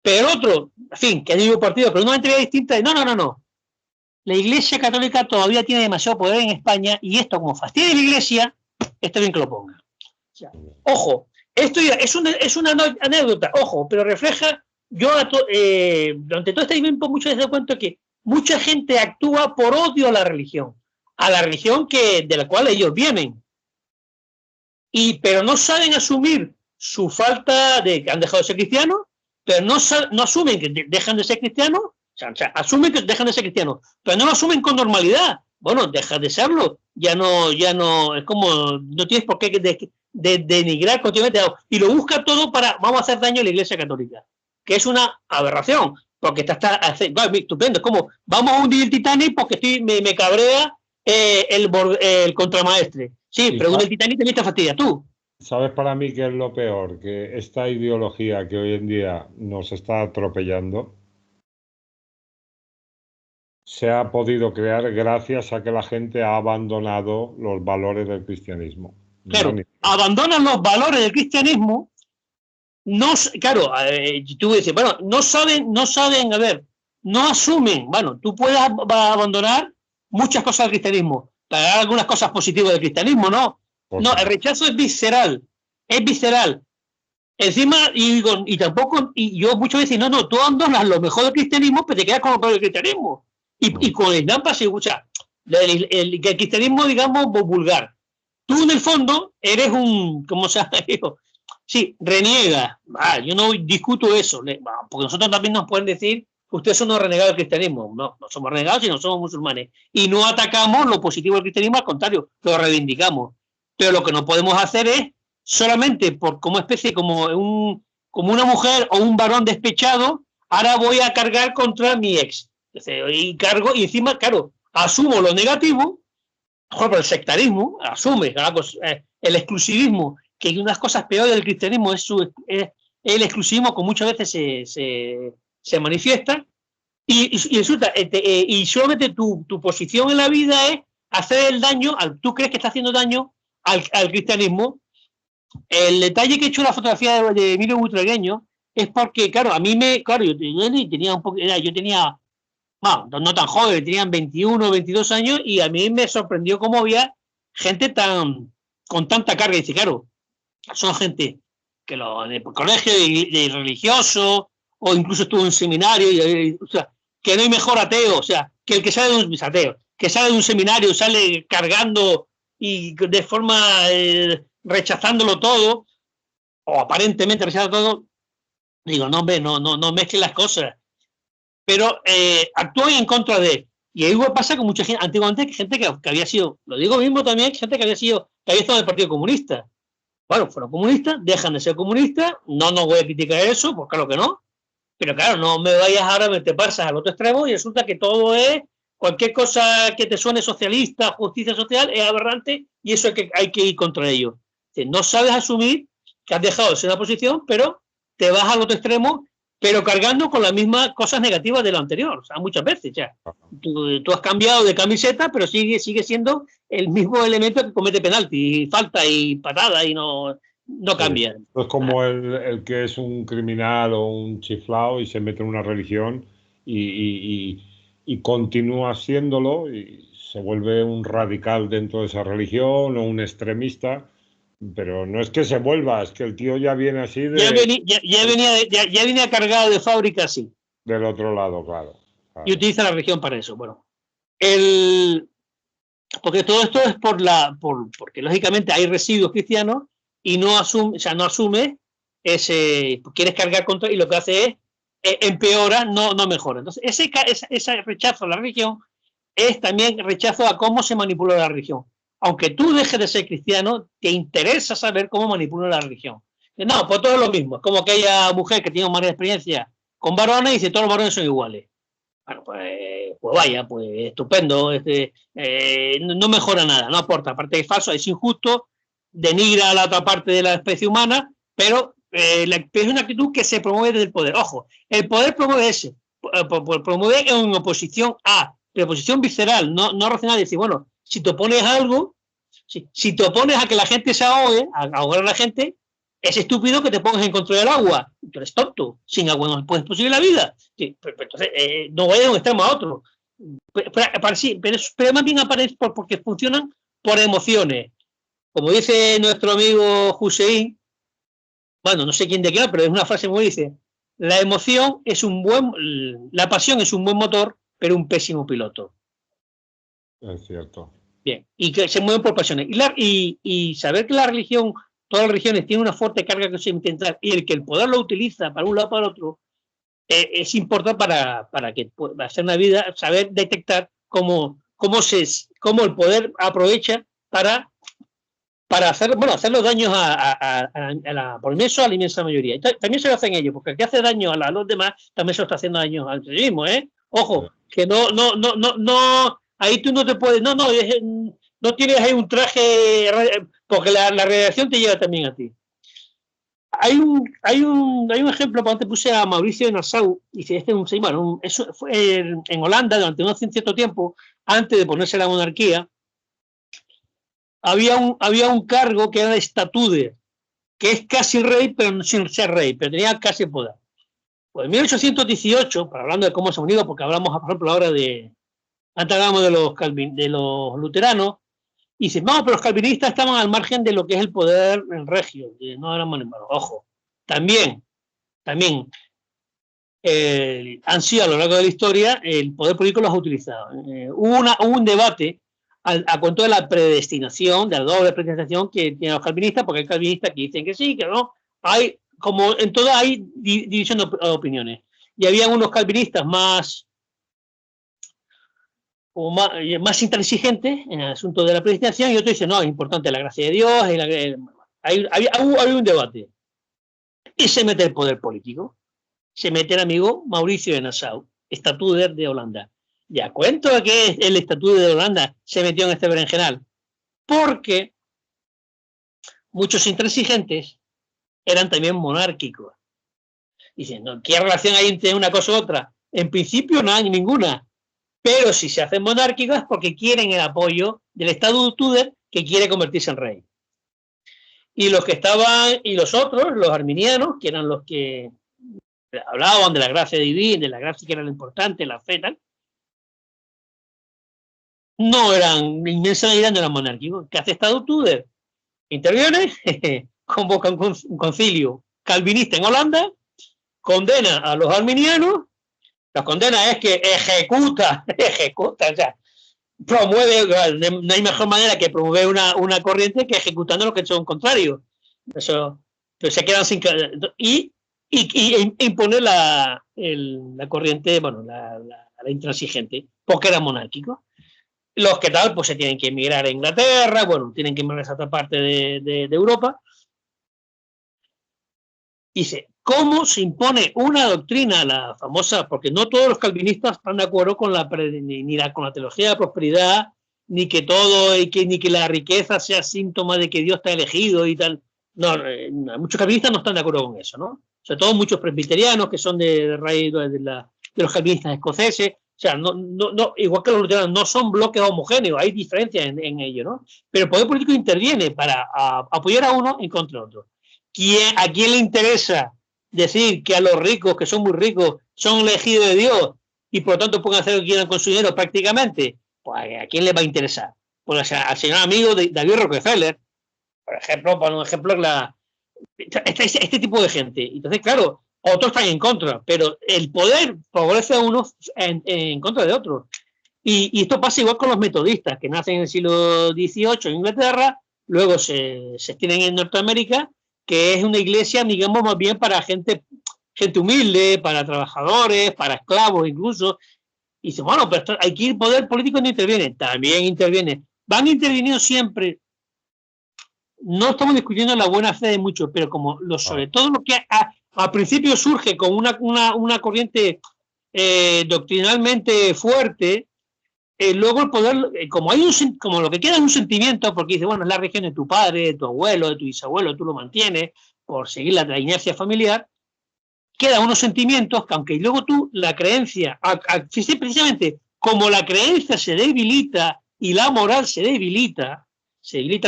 pero otro, en fin, que es el mismo partido, pero una mentalidad distinta, no. La Iglesia Católica todavía tiene demasiado poder en España y esto, como fastidia la Iglesia, está bien que lo ponga. O sea, ojo, esto ya es una anécdota, ojo, pero refleja, durante todo este tiempo muchas veces me cuento que mucha gente actúa por odio a la religión de la cual ellos vienen. Pero no saben asumir su falta de que han dejado de ser cristianos, pero no asumen que dejan de ser cristianos, o sea, asumen que dejan de ser cristianos, pero no lo asumen con normalidad. Bueno, deja de serlo, ya no, es como, no tienes por qué denigrar continuamente, y lo busca todo vamos a hacer daño a la Iglesia Católica, que es una aberración, porque estupendo, es como, vamos a hundir el Titanic porque me cabrea el contramaestre. Sí, pero un el Titanic también te fastidia tú. ¿Sabes para mí qué es lo peor? Que esta ideología que hoy en día nos está atropellando se ha podido crear gracias a que la gente ha abandonado los valores del cristianismo. Claro, abandonan los valores del cristianismo. Claro, tú dices, bueno, no saben, a ver, no asumen. Bueno, tú puedes abandonar muchas cosas del cristianismo, para algunas cosas positivas del cristianismo, ¿no? No, el rechazo es visceral. Encima, y tampoco, y yo muchas veces, no, tú abandonas lo mejor del cristianismo, pero te quedas con lo peor del cristianismo. Y con el Nampa se escucha el cristianismo, digamos, vulgar. Tú en el fondo eres ¿cómo se llama? Sí, reniega. Yo no discuto eso, porque nosotros también nos pueden decir que ustedes son unos renegados del cristianismo. No somos renegados, sino somos musulmanes. Y no atacamos lo positivo del cristianismo, al contrario, lo reivindicamos. Pero lo que no podemos hacer es solamente como especie, como una mujer o un varón despechado, ahora voy a cargar contra mi ex. Y cargo, y encima, claro, asumo lo negativo, por ejemplo, el sectarismo, asume el exclusivismo, que hay unas cosas peores del cristianismo, es el exclusivismo que muchas veces se manifiesta, y resulta, y solamente tu posición en la vida es hacer el daño, tú crees que está haciendo daño al cristianismo. El detalle que he hecho la fotografía de Emilio Butragueño es porque, claro, a mí yo tenía un poco, yo tenía, no tan joven, tenían 21, 22 años, y a mí me sorprendió cómo había gente con tanta carga. Y dice, claro, son gente que en el colegio de religioso, o incluso estuvo en un seminario, o sea, que no hay mejor ateo, o sea, que el que sale de un seminario sale cargando y de forma rechazándolo todo, o aparentemente rechazando todo. Digo, no, hombre, no mezclen las cosas. Pero actúan en contra de él. Y ahí pasa con mucha gente, antiguamente, gente que había sido, lo digo mismo también, gente que había estado en el Partido Comunista. Bueno, fueron comunistas, dejan de ser comunistas, no voy a criticar eso, porque claro que no, pero claro, no me vayas ahora, te pasas al otro extremo y resulta que todo es, cualquier cosa que te suene socialista, justicia social, es aberrante, y eso hay que ir contra ello. No sabes asumir que has dejado de ser una posición, pero te vas al otro extremo, pero cargando con las mismas cosas negativas de lo anterior, o sea, muchas veces ya. Tú has cambiado de camiseta, pero sigue siendo el mismo elemento que comete penalti, y falta y patada, y no cambia. Sí. Es como el que es un criminal o un chiflao y se mete en una religión y continúa siéndolo y se vuelve un radical dentro de esa religión o un extremista. Pero no es que se vuelva, es que el tío ya viene así de... Ya venía cargado de fábrica así. Del otro lado, claro. Y utiliza la religión para eso. Bueno, porque todo esto es porque lógicamente hay residuos cristianos y no asume ese... Quieres cargar contra... Y lo que hace es empeora, no mejora. Entonces, ese rechazo a la religión es también rechazo a cómo se manipula la religión. Aunque tú dejes de ser cristiano, te interesa saber cómo manipula la religión. No, pues todo es lo mismo. Es como aquella mujer que tiene mala experiencia con varones y dice todos los varones son iguales. Bueno, pues vaya, pues estupendo. No mejora nada, no aporta. Aparte es falso, es injusto, denigra a la otra parte de la especie humana, pero es una actitud que se promueve desde el poder. Ojo, el poder promueve promueve en oposición a, de oposición visceral, no racional, decir, bueno, si te opones a algo, si te opones a que la gente se ahogue, a ahogar a la gente, es estúpido que te pongas en contra del agua. Tú eres tonto. Sin agua no puedes posible la vida. Sí, pero entonces, no vayas de un extremo a otro. Pero más bien aparece porque funcionan por emociones. Como dice nuestro amigo Hussein, bueno, no sé quién de qué, pero es una frase muy dice, la pasión es un buen motor, pero un pésimo piloto. Es cierto. Bien, y que se mueven por pasiones. Y saber que la religión, todas las religiones tienen una fuerte carga que se intenta, y el que el poder lo utiliza para un lado o para el otro, es importante para que pueda hacer una vida, saber detectar cómo el poder aprovecha para hacer los daños por eso a la inmensa mayoría. Y también se lo hacen ellos, porque el que hace daño a los demás también se lo está haciendo daño a sí mismo, ¿eh? Ojo, que no, ahí tú no te puedes, no tienes ahí un traje, porque la radiación te llega también a ti. Hay un ejemplo, cuando te puse a Mauricio de Nassau, dice, eso fue en Holanda durante un cierto tiempo, antes de ponerse la monarquía, había un cargo que era de estatude, que es casi rey, pero sin ser rey, pero tenía casi poder. Pues en 1818, para hablando de cómo se ha unido, porque hablamos, por ejemplo, ahora antes hablamos de los luteranos, y dicen, vamos, pero los calvinistas estaban al margen de lo que es el poder en regio, no eran manos. Ojo, también han sido a lo largo de la historia, el poder político los ha utilizado. Hubo un debate a cuento de la predestinación, de la doble predestinación que tienen los calvinistas, porque hay calvinistas que dicen que sí, que no. Como en todo, hay división de opiniones. Y había unos calvinistas más intransigentes en el asunto de la predestinación, y otros dicen, no, es importante la gracia de Dios. Hay un debate. Y se mete el poder político. Se mete el amigo Mauricio de Nassau, estatuder de Holanda. Ya cuento a qué el estatuto de Holanda se metió en este berenjenal, porque muchos intransigentes eran también monárquicos. Dicen, ¿qué relación hay entre una cosa u otra? En principio no hay ninguna, pero si se hacen monárquicos es porque quieren el apoyo del Estado Tudor que quiere convertirse en rey. Y los otros, los arminianos, que eran los que hablaban de la gracia divina, de la gracia que era lo importante, la fe, tal, no eran, inmensamente no eran monárquicos. ¿Qué hace Estado Tudor? Interviene, convoca un concilio calvinista en Holanda, condena a los arminianos, la condena es que ejecuta, o sea, promueve, no hay mejor manera que promover una corriente que ejecutando los que son contrarios. Eso, pero se quedan sin... Y imponer la corriente, bueno, la intransigente, porque era monárquico. Los que tal, pues se tienen que emigrar a Inglaterra, bueno, tienen que emigrar a otra parte de Europa. Dice, ¿cómo se impone una doctrina, la famosa, porque no todos los calvinistas están de acuerdo con con la teología de la prosperidad, ni que la riqueza sea síntoma de que Dios está elegido y tal. No, muchos calvinistas no están de acuerdo con eso, ¿no? Sobre todo muchos presbiterianos que son de raíz de los calvinistas escoceses. O sea, igual que los luteranos, no son bloques homogéneos, hay diferencias en ello, ¿no? Pero el poder político interviene para apoyar a uno en contra de otro. ¿A quién le interesa decir que a los ricos, que son muy ricos, son elegidos de Dios y por lo tanto pueden hacer lo que quieran con su dinero prácticamente? Pues ¿a quién le va a interesar? Pues al señor amigo de David Rockefeller, por ejemplo, este tipo de gente. Entonces, claro, otros están en contra, pero el poder favorece a unos en contra de otros. Y esto pasa igual con los metodistas, que nacen en el siglo XVIII en Inglaterra, luego se extienden en Norteamérica, que es una iglesia, digamos, más bien para gente gente humilde, para trabajadores, para esclavos incluso. Y dice, bueno, pero aquí el poder político no interviene. También interviene. Van interviniendo siempre. No estamos discutiendo la buena fe de muchos, pero como sobre todo lo que al principio surge con una corriente doctrinalmente fuerte, luego el poder, como lo que queda es un sentimiento, porque dice, bueno, es la religión de tu padre, de tu abuelo, de tu bisabuelo, tú lo mantienes por seguir la inercia familiar, quedan unos sentimientos que aunque luego tú, la creencia, precisamente como la creencia se debilita y la moral se debilita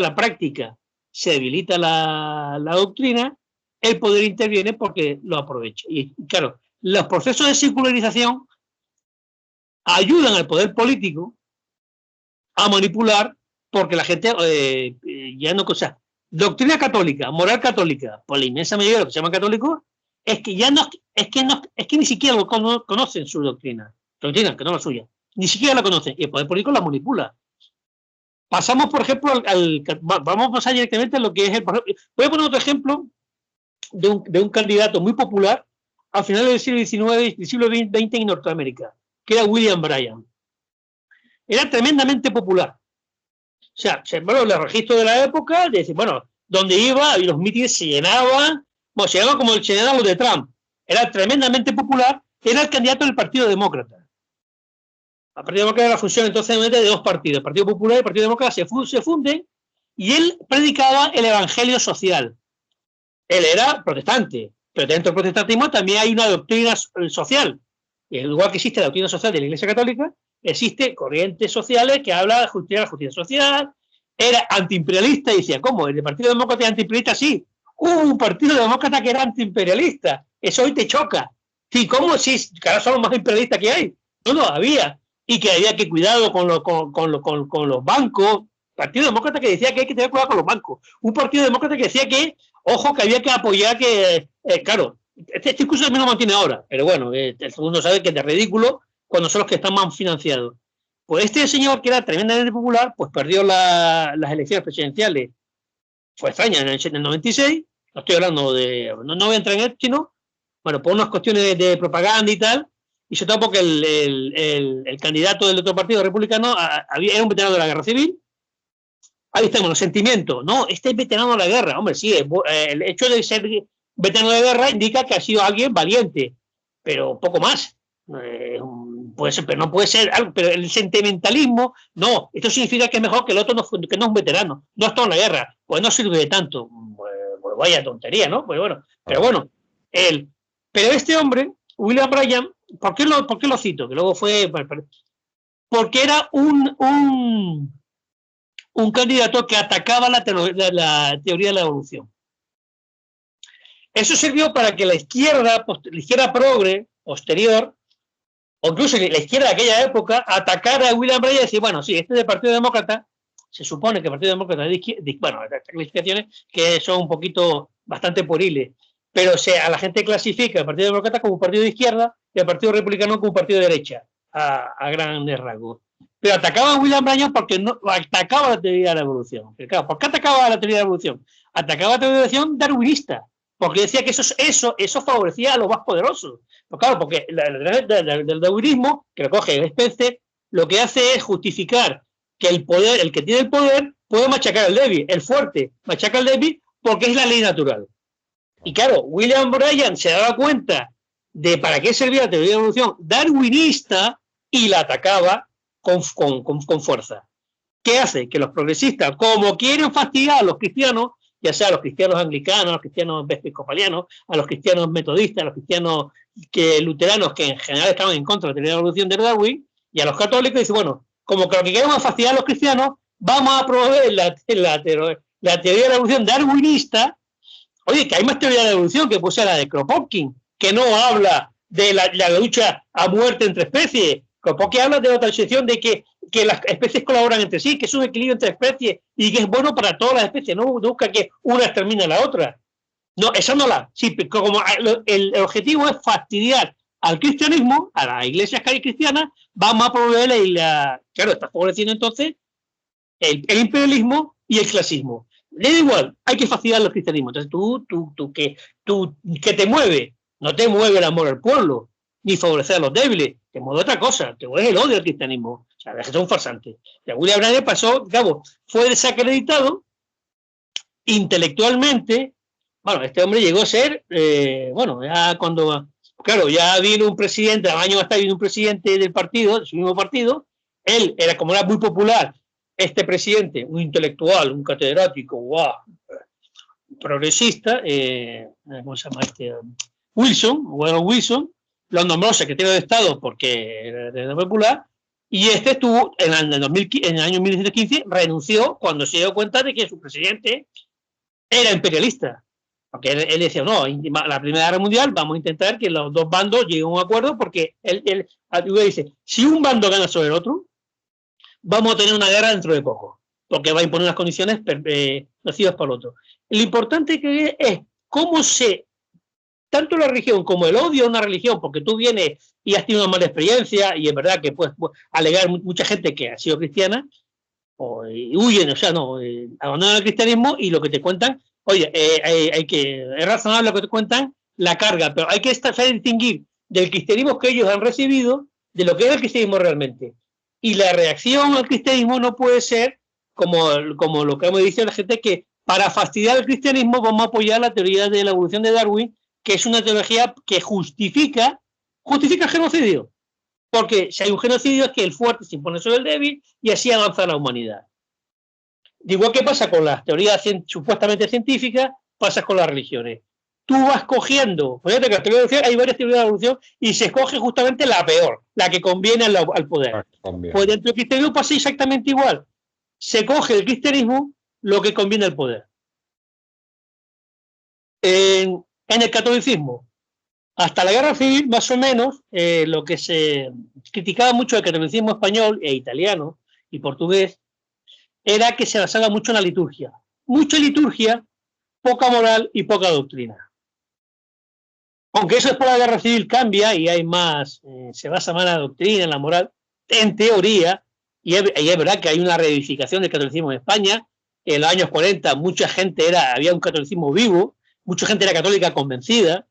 la práctica, se debilita la doctrina, el poder interviene porque lo aprovecha. Y claro, los procesos de secularización ayudan al poder político a manipular porque la gente ya no... O sea, doctrina católica, moral católica, por la inmensa mayoría de los que se llaman católicos, es que ni siquiera lo conocen su doctrina, que no la suya, ni siquiera la conocen, y el poder político la manipula. Pasamos, por ejemplo, vamos a pasar directamente a lo que es voy a poner otro ejemplo de un candidato muy popular a finales del siglo XIX y siglo XX en Norteamérica, que era William Bryan. Era tremendamente popular. O sea, bueno, el registro de la época, de decir, bueno, donde iba y los mítines se llenaban, bueno, se llenaban como se llenaban los de Trump. Era tremendamente popular, era el candidato del Partido Demócrata. El Partido Demócrata era la fusión entonces de dos partidos, el Partido Popular y el Partido Demócrata se funden, y él predicaba el evangelio social. Él era protestante, pero dentro del protestantismo también hay una doctrina social. Igual que existe la doctrina social de la Iglesia Católica, existe corrientes sociales que hablan de la justicia social. Era antiimperialista y decía, ¿cómo? ¿El Partido Demócrata es antiimperialista? Sí. Un Partido Demócrata que era antiimperialista. Eso hoy te choca. Sí, ¿cómo? Sí, que ahora son los más imperialistas que hay. No, había. Y que había que cuidado con los bancos. Partido Demócrata que decía que hay que tener cuidado con los bancos. Un Partido Demócrata que decía que, ojo, que había que apoyar claro, este discurso también lo mantiene ahora, pero bueno, el segundo sabe que es de ridículo cuando son los que están más financiados. Pues este señor, que era tremendamente popular, pues perdió las elecciones presidenciales. Fue extraña, en el 96, no estoy hablando de... No voy a entrar en esto, sino, bueno, por unas cuestiones de propaganda y tal, y sobre todo porque el candidato del otro partido republicano era un veterano de la guerra civil. Ahí estamos, los sentimientos. No, este es veterano de la guerra. Hombre, sí, el hecho de ser veterano de guerra indica que ha sido alguien valiente, pero poco más. Puede ser, pero no puede ser algo. Pero el sentimentalismo, no. Esto significa que es mejor que el otro, que no es un veterano. No ha estado en la guerra. Pues no sirve de tanto. Pues vaya tontería, ¿no? Pues bueno. Pero bueno, pero este hombre, William Bryan, ¿por qué lo cito? Que luego fue... Porque era un candidato que atacaba la teoría de la evolución. Eso sirvió para que la izquierda progre, posterior, o incluso la izquierda de aquella época, atacara a William Bryan y decir, bueno, sí, este es del Partido Demócrata, se supone que el Partido Demócrata es de izquierda, bueno, estas clasificaciones que son un poquito bastante pueriles, pero a la gente clasifica el Partido Demócrata como un partido de izquierda y el Partido Republicano como un partido de derecha, a grandes rasgos. Pero atacaba a William Bryan porque no atacaba la teoría de la evolución. Claro, ¿por qué atacaba la teoría de la evolución? Atacaba la teoría de la evolución darwinista, porque decía que eso favorecía a los más poderosos. Pues claro, porque el darwinismo, que lo coge Spencer, lo que hace es justificar que el que tiene el poder puede machacar al débil, el fuerte machaca al débil porque es la ley natural. Y claro, William Bryan se daba cuenta de para qué servía la teoría de la evolución darwinista y la atacaba con fuerza. ¿Qué hace? Que los progresistas, como quieren fastidiar a los cristianos, ya sea a los cristianos anglicanos, a los cristianos episcopalianos, a los cristianos metodistas, a los cristianos luteranos, que en general estaban en contra de la teoría de la evolución de Darwin, y a los católicos, dice, bueno, como que lo que queremos es fastidiar a los cristianos, vamos a promover la teoría de la evolución darwinista. Oye, que hay más teoría de la evolución que puede ser la de Kropotkin, que no habla de la lucha a muerte entre especies. Kropotkin habla de la transición de que las especies colaboran entre sí, que es un equilibrio entre especies y que es bueno para todas las especies, no busca que una extermine a la otra. No, esa no la... Sí, como el objetivo es fastidiar al cristianismo, a las iglesias cristianas, vamos a promover claro, está favoreciendo entonces el imperialismo y el clasismo. Le da igual, hay que fastidiar al cristianismo. Entonces tú que te mueve No te mueve el amor al pueblo, ni favorecer a los débiles, te mueve otra cosa, te mueve el odio al cristianismo. O sea, es un farsante. Y a William Brandt pasó, digamos, fue desacreditado intelectualmente. Bueno, este hombre llegó a ser, bueno, ya cuando, claro, ya vino un presidente, al año más tarde vino un presidente del partido, de su mismo partido, él era, como era muy popular, este presidente, un intelectual, un catedrático, wow, progresista, ¿cómo se llama este? Wilson, lo nombró secretario de Estado porque era popular, y este estuvo en el año 1915, renunció cuando se dio cuenta de que su presidente era imperialista. Porque él decía, no, la Primera Guerra Mundial vamos a intentar que los dos bandos lleguen a un acuerdo, porque él dice, si un bando gana sobre el otro, vamos a tener una guerra dentro de poco, porque va a imponer unas condiciones nocivas para el otro. Lo importante que es cómo tanto la religión como el odio a una religión, porque tú vienes y has tenido una mala experiencia, y es verdad que puedes alegar mucha gente que ha sido cristiana, y huyen, o sea, no, abandonan el cristianismo, y lo que te cuentan, oye, es razonable lo que te cuentan, la carga, pero hay que saber distinguir del cristianismo que ellos han recibido de lo que es el cristianismo realmente. Y la reacción al cristianismo no puede ser como lo que hemos dicho a la gente, que para fastidiar el cristianismo vamos a apoyar la teoría de la evolución de Darwin, que es una teología que justifica el genocidio. Porque si hay un genocidio es que el fuerte se impone sobre el débil, y así avanza la humanidad. Igual que pasa con las teorías supuestamente científicas, pasa con las religiones. Tú vas cogiendo, fíjate que hay varias teorías de la evolución, y se escoge justamente la peor, la que conviene al poder. Pues dentro del cristianismo pasa exactamente igual. Se coge el cristianismo lo que conviene al poder. En el catolicismo, hasta la guerra civil, más o menos, lo que se criticaba mucho del catolicismo español e italiano y portugués era que se basaba mucho en la liturgia. Mucha liturgia, poca moral y poca doctrina. Aunque eso después de la guerra civil cambia y hay más, se basa más en la doctrina, en la moral, en teoría, y es verdad que hay una reedificación del catolicismo en España. En los años 40 mucha gente había un catolicismo vivo, mucha gente era católica convencida.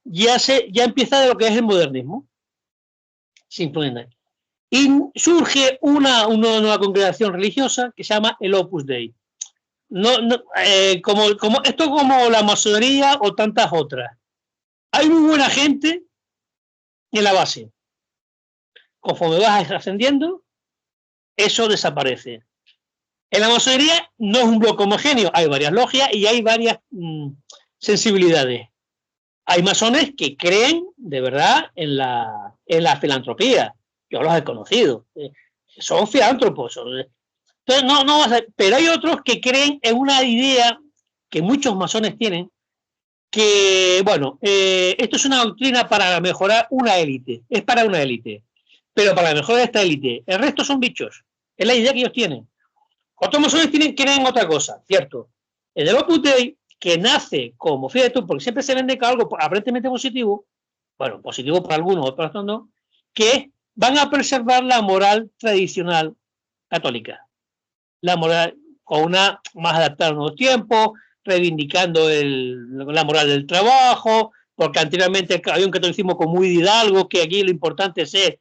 Ya empieza de lo que es el modernismo, simplemente. Y surge una nueva congregación religiosa que se llama el Opus Dei. Esto como la masonería o tantas otras. Hay muy buena gente en la base. Conforme vas ascendiendo, eso desaparece. En la masonería no es un bloque homogéneo, hay varias logias y hay varias sensibilidades. Hay masones que creen de verdad en la filantropía. Yo los he conocido. Son filántropos. Entonces, no va a ser. Pero hay otros que creen en una idea que muchos masones tienen, que, bueno, esto es una doctrina para mejorar una élite. Es para una élite. Pero para mejorar esta élite, el resto son bichos. Es la idea que ellos tienen. Otros masones creen en otra cosa, ¿cierto? En el Opus Dei, que nace como, fíjate tú, porque siempre se vende algo aparentemente positivo, bueno, positivo para algunos, otros para otros no, que van a preservar la moral tradicional católica. La moral con una más adaptada a nuevos tiempos, reivindicando la moral del trabajo, porque anteriormente había un catolicismo como muy hidalgo, que aquí lo importante es ser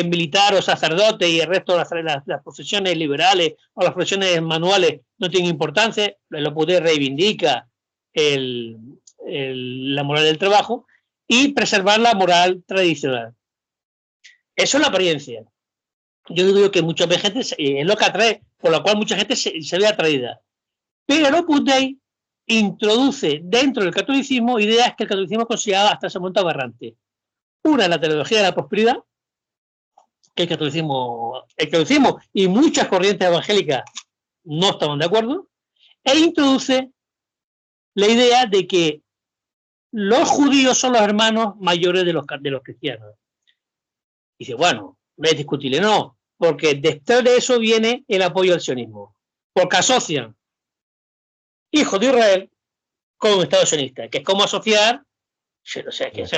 militar o sacerdote, y el resto de las profesiones liberales o las profesiones manuales no tienen importancia. Lo puede reivindica la moral del trabajo y preservar la moral tradicional. Eso es la apariencia. Yo digo que mucha gente es lo que atrae, por lo cual mucha gente se ve atraída. Pero el Opus Dei introduce dentro del catolicismo ideas que el catolicismo consideraba hasta ese momento aberrantes. Una es la teología de la prosperidad, que el catolicismo y muchas corrientes evangélicas no estaban de acuerdo, e introduce la idea de que los judíos son los hermanos mayores de los cristianos. Y dice, bueno, no es discutible, no, porque detrás de eso viene el apoyo al sionismo, porque asocian hijos de Israel con Estado sionista, que es como asociar,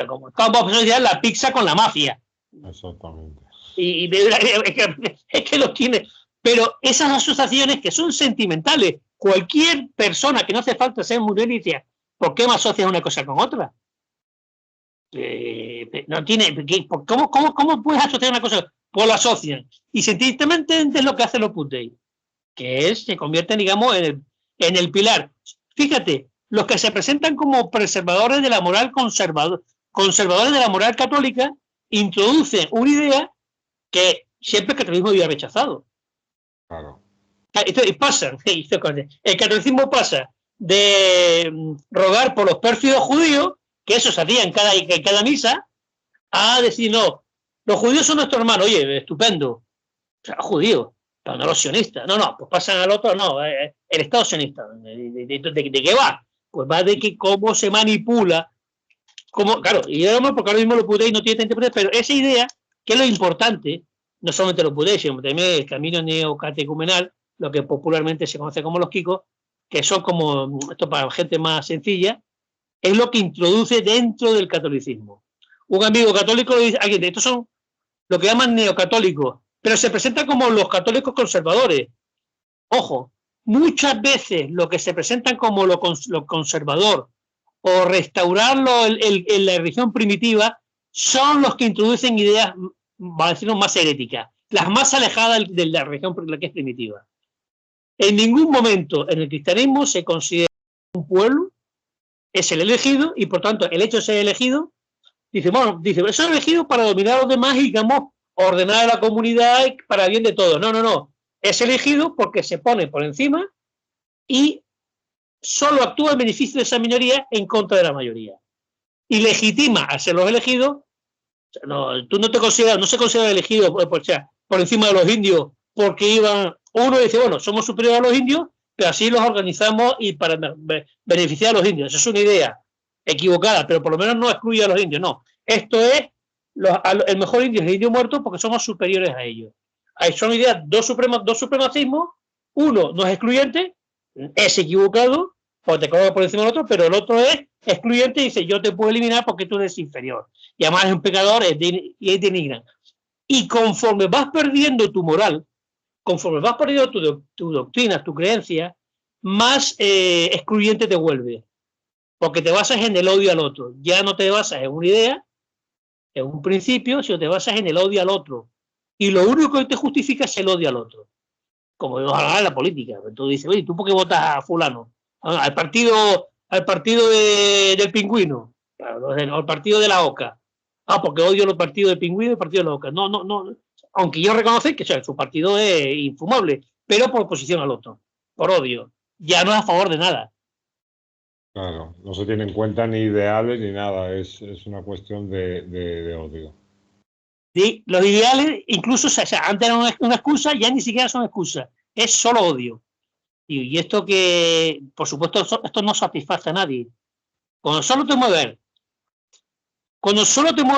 como asociar la pizza con la mafia. Exactamente. Y es que los tiene. Pero esas asociaciones que son sentimentales, cualquier persona, que no hace falta ser muy religiosa ¿Por qué me asocias una cosa con otra? No tiene, ¿cómo puedes asociar una cosa? Pues lo asocian. Y científicamente es lo que hacen los Putney, que es, se convierten, digamos, en el pilar. Fíjate, los que se presentan como preservadores de la moral conservadores de la moral católica, introducen una idea que siempre el catolicismo había rechazado. Claro. Entonces, pasa, el catolicismo pasa de rogar por los pérfidos judíos, que eso se hacía en cada misa, a decir, no, los judíos son nuestros hermanos, oye, estupendo, o sea, judíos, pero no los sionistas, no, pues pasan al otro, no, el Estado sionista, ¿de qué va? Pues va de que cómo se manipula, claro, y porque ahora mismo lo Putney no tiene tanta importancia, pero esa idea, que es lo importante, no solamente lo Putney, sino también el camino neocatecumenal, lo que popularmente se conoce como los kikos, que son como, esto para gente más sencilla, es lo que introduce dentro del catolicismo. Un amigo católico dice, estos son lo que llaman neocatólicos, pero se presentan como los católicos conservadores. Ojo, muchas veces lo que se presentan como lo conservador o restaurarlo en la religión primitiva son los que introducen ideas, vamos a decirlo, más heréticas, las más alejadas de la religión que es primitiva. En ningún momento en el cristianismo se considera un pueblo es el elegido y por tanto el hecho de ser elegido dice, eso es elegido para dominar a los demás y digamos ordenar a la comunidad para el bien de todos. No, es elegido porque se pone por encima y solo actúa en beneficio de esa minoría en contra de la mayoría y legitima a ser los elegidos. Tú no se considera elegido por encima de los indios porque iban, uno dice, bueno, somos superiores a los indios, pero así los organizamos y para beneficiar a los indios. Esa es una idea equivocada, pero por lo menos no excluye a los indios, no. Esto es, el mejor indio es el indio muerto porque somos superiores a ellos. Ahí son ideas, dos supremacismos, uno no es excluyente, es equivocado, porque te coloca por encima del otro, pero el otro es excluyente y dice, yo te puedo eliminar porque tú eres inferior. Y además es un pecador y es denigran. Y conforme vas perdiendo tu moral, conforme vas perdiendo tu doctrina, tu creencia, más excluyente te vuelve. Porque te basas en el odio al otro. Ya no te basas en una idea, en un principio, sino te basas en el odio al otro. Y lo único que te justifica es el odio al otro. Como ojalá en la política. Tú dices, oye, ¿tú por qué votas a fulano? Al partido del pingüino. Al partido de la oca. Porque odio los partidos del pingüino y el partido de la oca. No. Aunque yo reconozco que su partido es infumable, pero por oposición al otro. Por odio. Ya no es a favor de nada. Claro, no se tiene en cuenta ni ideales ni nada, es una cuestión de odio. Sí, los ideales, incluso antes eran una excusa, ya ni siquiera son excusas, es solo odio. Y esto que, por supuesto, esto no satisface a nadie. Cuando solo te mueve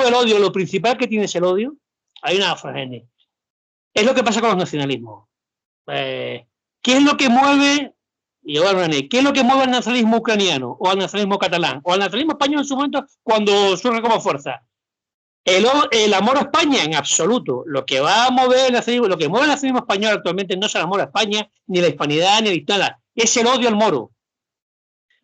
el odio, lo principal que tiene es el odio, hay una frase. Es lo que pasa con los nacionalismos. ¿Qué es lo que mueve? ¿Qué es lo que mueve al nacionalismo ucraniano o al nacionalismo catalán o al nacionalismo español en su momento cuando surge como fuerza? El amor a España, en absoluto. Lo que va a mover el nacionalismo español actualmente no es el amor a España, ni la hispanidad, ni la historia, es el odio al moro.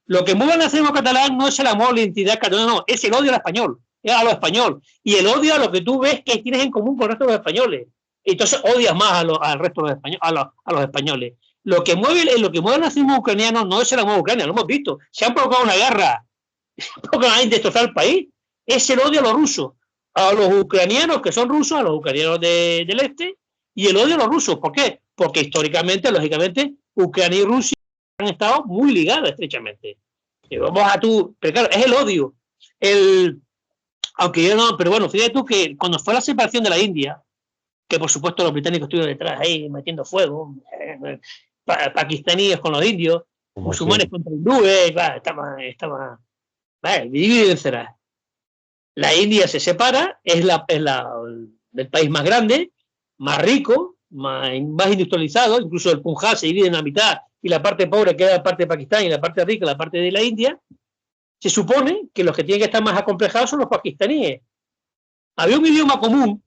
Lo que mueve el nacionalismo catalán no es el amor a la identidad catalana, no, es el odio al español, a lo español. Y el odio a lo que tú ves que tienes en común con el resto de los españoles. Entonces odias más al resto de los españoles, a los españoles. Lo que mueve el nacionalismo ucraniano no es el amor a Ucrania, lo hemos visto. Se han provocado una guerra, porque van a destrozar el país. Es el odio a los rusos, a los ucranianos que son rusos, a los ucranianos del este, y el odio a los rusos. ¿Por qué? Porque históricamente, lógicamente, Ucrania y Rusia han estado muy ligadas estrechamente. Pero claro, es el odio. Aunque yo no, pero bueno, fíjate tú que cuando fue la separación de la India, que por supuesto los británicos estuvieron detrás ahí metiendo fuego, pakistaníes con los indios, musulmanes contra hindúes, estaba dividido y vencerá. La India se separa, es el país más grande, más rico, más industrializado, incluso el Punjab se divide en la mitad y la parte pobre queda la parte de Pakistán y la parte rica la parte de la India. Se supone que los que tienen que estar más acomplejados son los pakistaníes. Había un idioma común,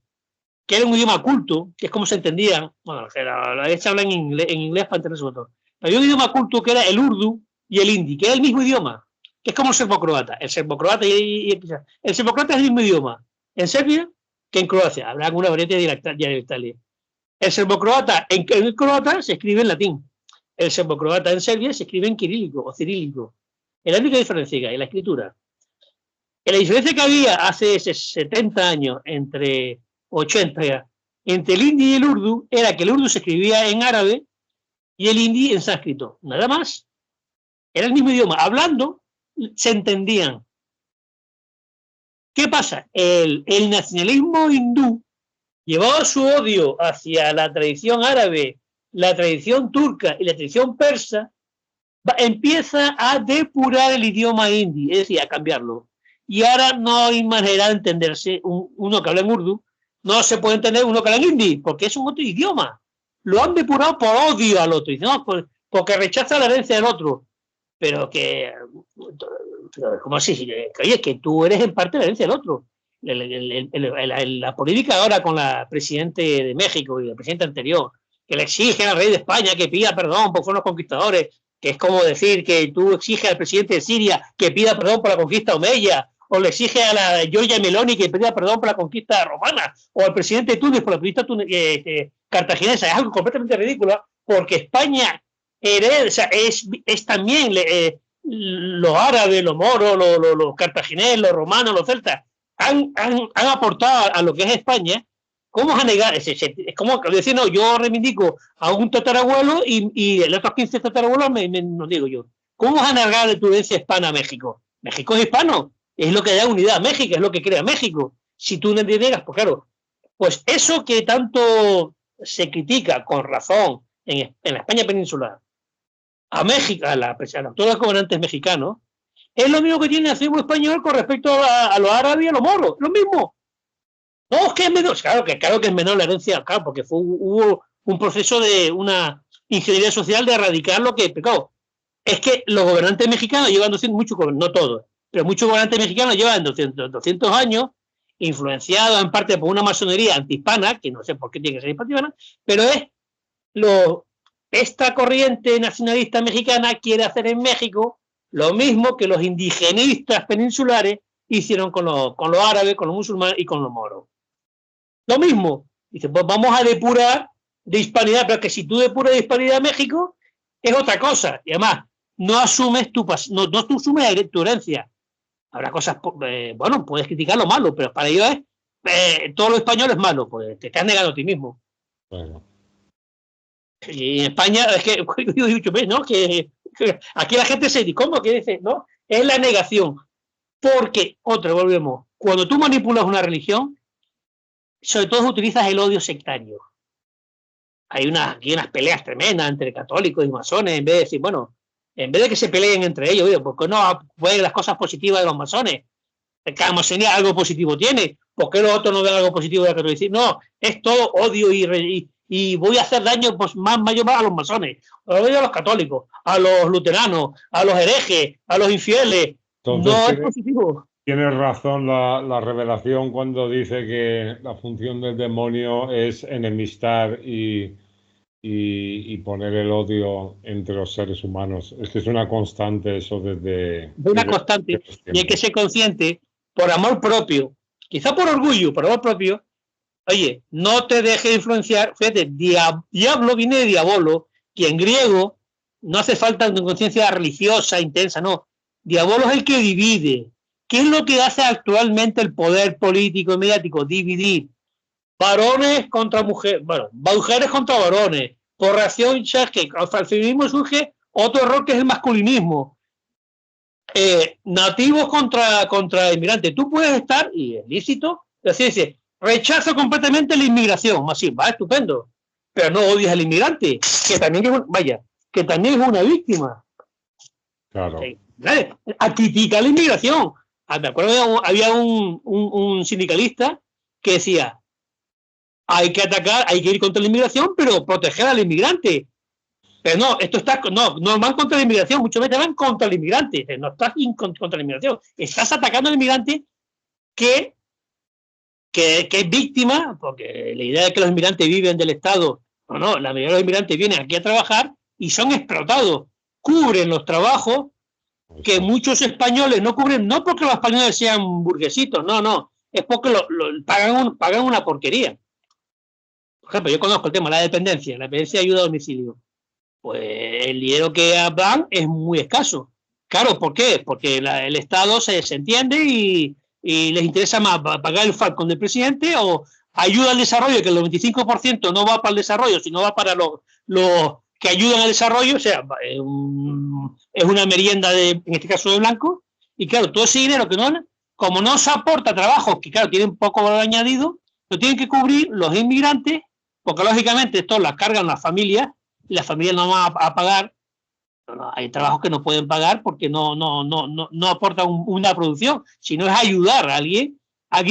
que era un idioma culto, que es como se entendía, bueno, se habla en inglés para entenderse todo. Había un idioma culto que era el urdu y el hindi, que era el mismo idioma. que es como el serbocroata. El serbocroata el serbocroata es el mismo idioma en Serbia que en Croacia. Habrá alguna variante dialectal. El serbocroata en croata se escribe en latín. El serbocroata en Serbia se escribe en cirílico o cirílico. Es la única diferencia que hay en la escritura. La diferencia que había hace 70 años, entre 80 ya, entre el hindi y el urdu, era que el urdu se escribía en árabe y el hindi en sánscrito. Nada más. Era el mismo idioma. Hablando, se entendían. ¿Qué pasa? El nacionalismo hindú, llevado su odio hacia la tradición árabe, la tradición turca y la tradición persa, empieza a depurar el idioma hindi, es decir, a cambiarlo. Y ahora no hay manera de entenderse. Uno que habla en urdu no se puede entender uno que habla en hindi, porque es un otro idioma. Lo han depurado por odio al otro, ¿no? Porque rechaza la herencia del otro. Pero que, ¿cómo así? Oye, que tú eres en parte la herencia del otro. La política ahora con la presidente de México y el presidente anterior, que le exige al rey de España que pida perdón por fueron los conquistadores, que es como decir que tú exiges al presidente de Siria que pida perdón por la conquista omeya, o le exige a la Giorgia Meloni que pida perdón por la conquista romana, o al presidente de Túnez por la conquista cartaginesa. Es algo completamente ridículo, porque España o sea, es también los árabes, los moros, los cartagineses, los romanos, los celtas, han aportado a lo que es España. ¿Cómo vas a negar? Es como decir, no, yo reivindico a un tatarabuelo y el otros 15 tatarabuelos no digo yo. ¿Cómo vas a negar de tu herencia hispana a México? México es hispano, es lo que da unidad a México, es lo que crea México. Si tú no niegas, pues claro, pues eso que tanto se critica con razón en la España peninsular, a México, a todos los gobernantes mexicanos, es lo mismo que tiene el nacionalismo español con respecto a los árabes y a los moros, lo mismo. No, es que es menor, claro que es menor la herencia, claro, porque hubo un proceso de una ingeniería social de erradicar lo que pecó. Es que los gobernantes mexicanos llevan 200, muchos, no todos, pero muchos gobernantes mexicanos llevan 200 años, influenciados en parte por una masonería antihispana, que no sé por qué tiene que ser antihispana, pero es esta corriente nacionalista mexicana quiere hacer en México lo mismo que los indigenistas peninsulares hicieron con los árabes, con los musulmanes y con los moros. Lo mismo. Dice, pues vamos a depurar de hispanidad, pero que si tú depuras de hispanidad a México, es otra cosa. Y además, no asumes tu herencia. Habrá cosas, bueno, puedes criticar lo malo, pero para ellos es todo lo español es malo, pues te estás negando a ti mismo. Bueno. Y en España, es que yo he dicho, ¿no? Que aquí la gente se dice, ¿cómo? Que dice, ¿no? Es la negación. Porque, volvemos, cuando tú manipulas una religión, sobre todo utilizas el odio sectario. Hay aquí unas peleas tremendas entre católicos y masones, en vez de decir, bueno, en vez de que se peleen entre ellos, ¿por qué no ven las cosas positivas de los masones? Cada masonía algo positivo tiene, ¿por qué los otros no ven algo positivo de la catolicidad? No, es todo odio y voy a hacer daño pues, más a los masones, a los católicos, a los luteranos, a los herejes, a los infieles. Entonces, no es positivo. Tienes razón la revelación cuando dice que la función del demonio es enemistar y poner el odio entre los seres humanos. Es que es una constante eso desde... Una constante. Y hay que ser consciente, por amor propio, quizá por orgullo, por amor propio, oye, no te dejes influenciar. Fíjate, diablo viene de diabolo, que en griego no hace falta una conciencia religiosa intensa, no. Diabolo es el que divide. ¿Qué es lo que hace actualmente el poder político y mediático? Dividir. Varones contra mujeres, bueno, mujeres contra varones. Por reacción, que al feminismo surge otro error que es el masculinismo. Nativos contra inmigrantes. Tú puedes estar, y es lícito, decir, rechazo completamente la inmigración. Así, va, estupendo. Pero no odias al inmigrante, que también es una víctima. Claro. A criticar la inmigración. Me acuerdo que había un sindicalista que decía, hay que ir contra la inmigración, pero proteger al inmigrante. Pero no van contra la inmigración, muchas veces van contra el inmigrante. No estás contra la inmigración, estás atacando al inmigrante que es víctima, porque la idea de que los inmigrantes viven del Estado, no, la mayoría de los inmigrantes vienen aquí a trabajar y son explotados, cubren los trabajos que muchos españoles no cubren, no porque los españoles sean burguesitos, no, es porque pagan una porquería. Por ejemplo, yo conozco el tema de la dependencia de ayuda a domicilio. Pues el dinero que dan es muy escaso. Claro, ¿por qué? Porque el Estado se entiende y les interesa más pagar el Falcon del presidente o ayuda al desarrollo, que el 95% no va para el desarrollo, sino va para los que ayudan al desarrollo, o sea, es una merienda, en este caso de blanco, y claro, todo ese dinero que no, como no se aporta trabajos que, claro, tienen poco valor añadido, lo tienen que cubrir los inmigrantes, porque lógicamente esto las cargan las familias, y las familias no van a pagar. Hay trabajos que no pueden pagar porque no aportan una producción, sino es ayudar a alguien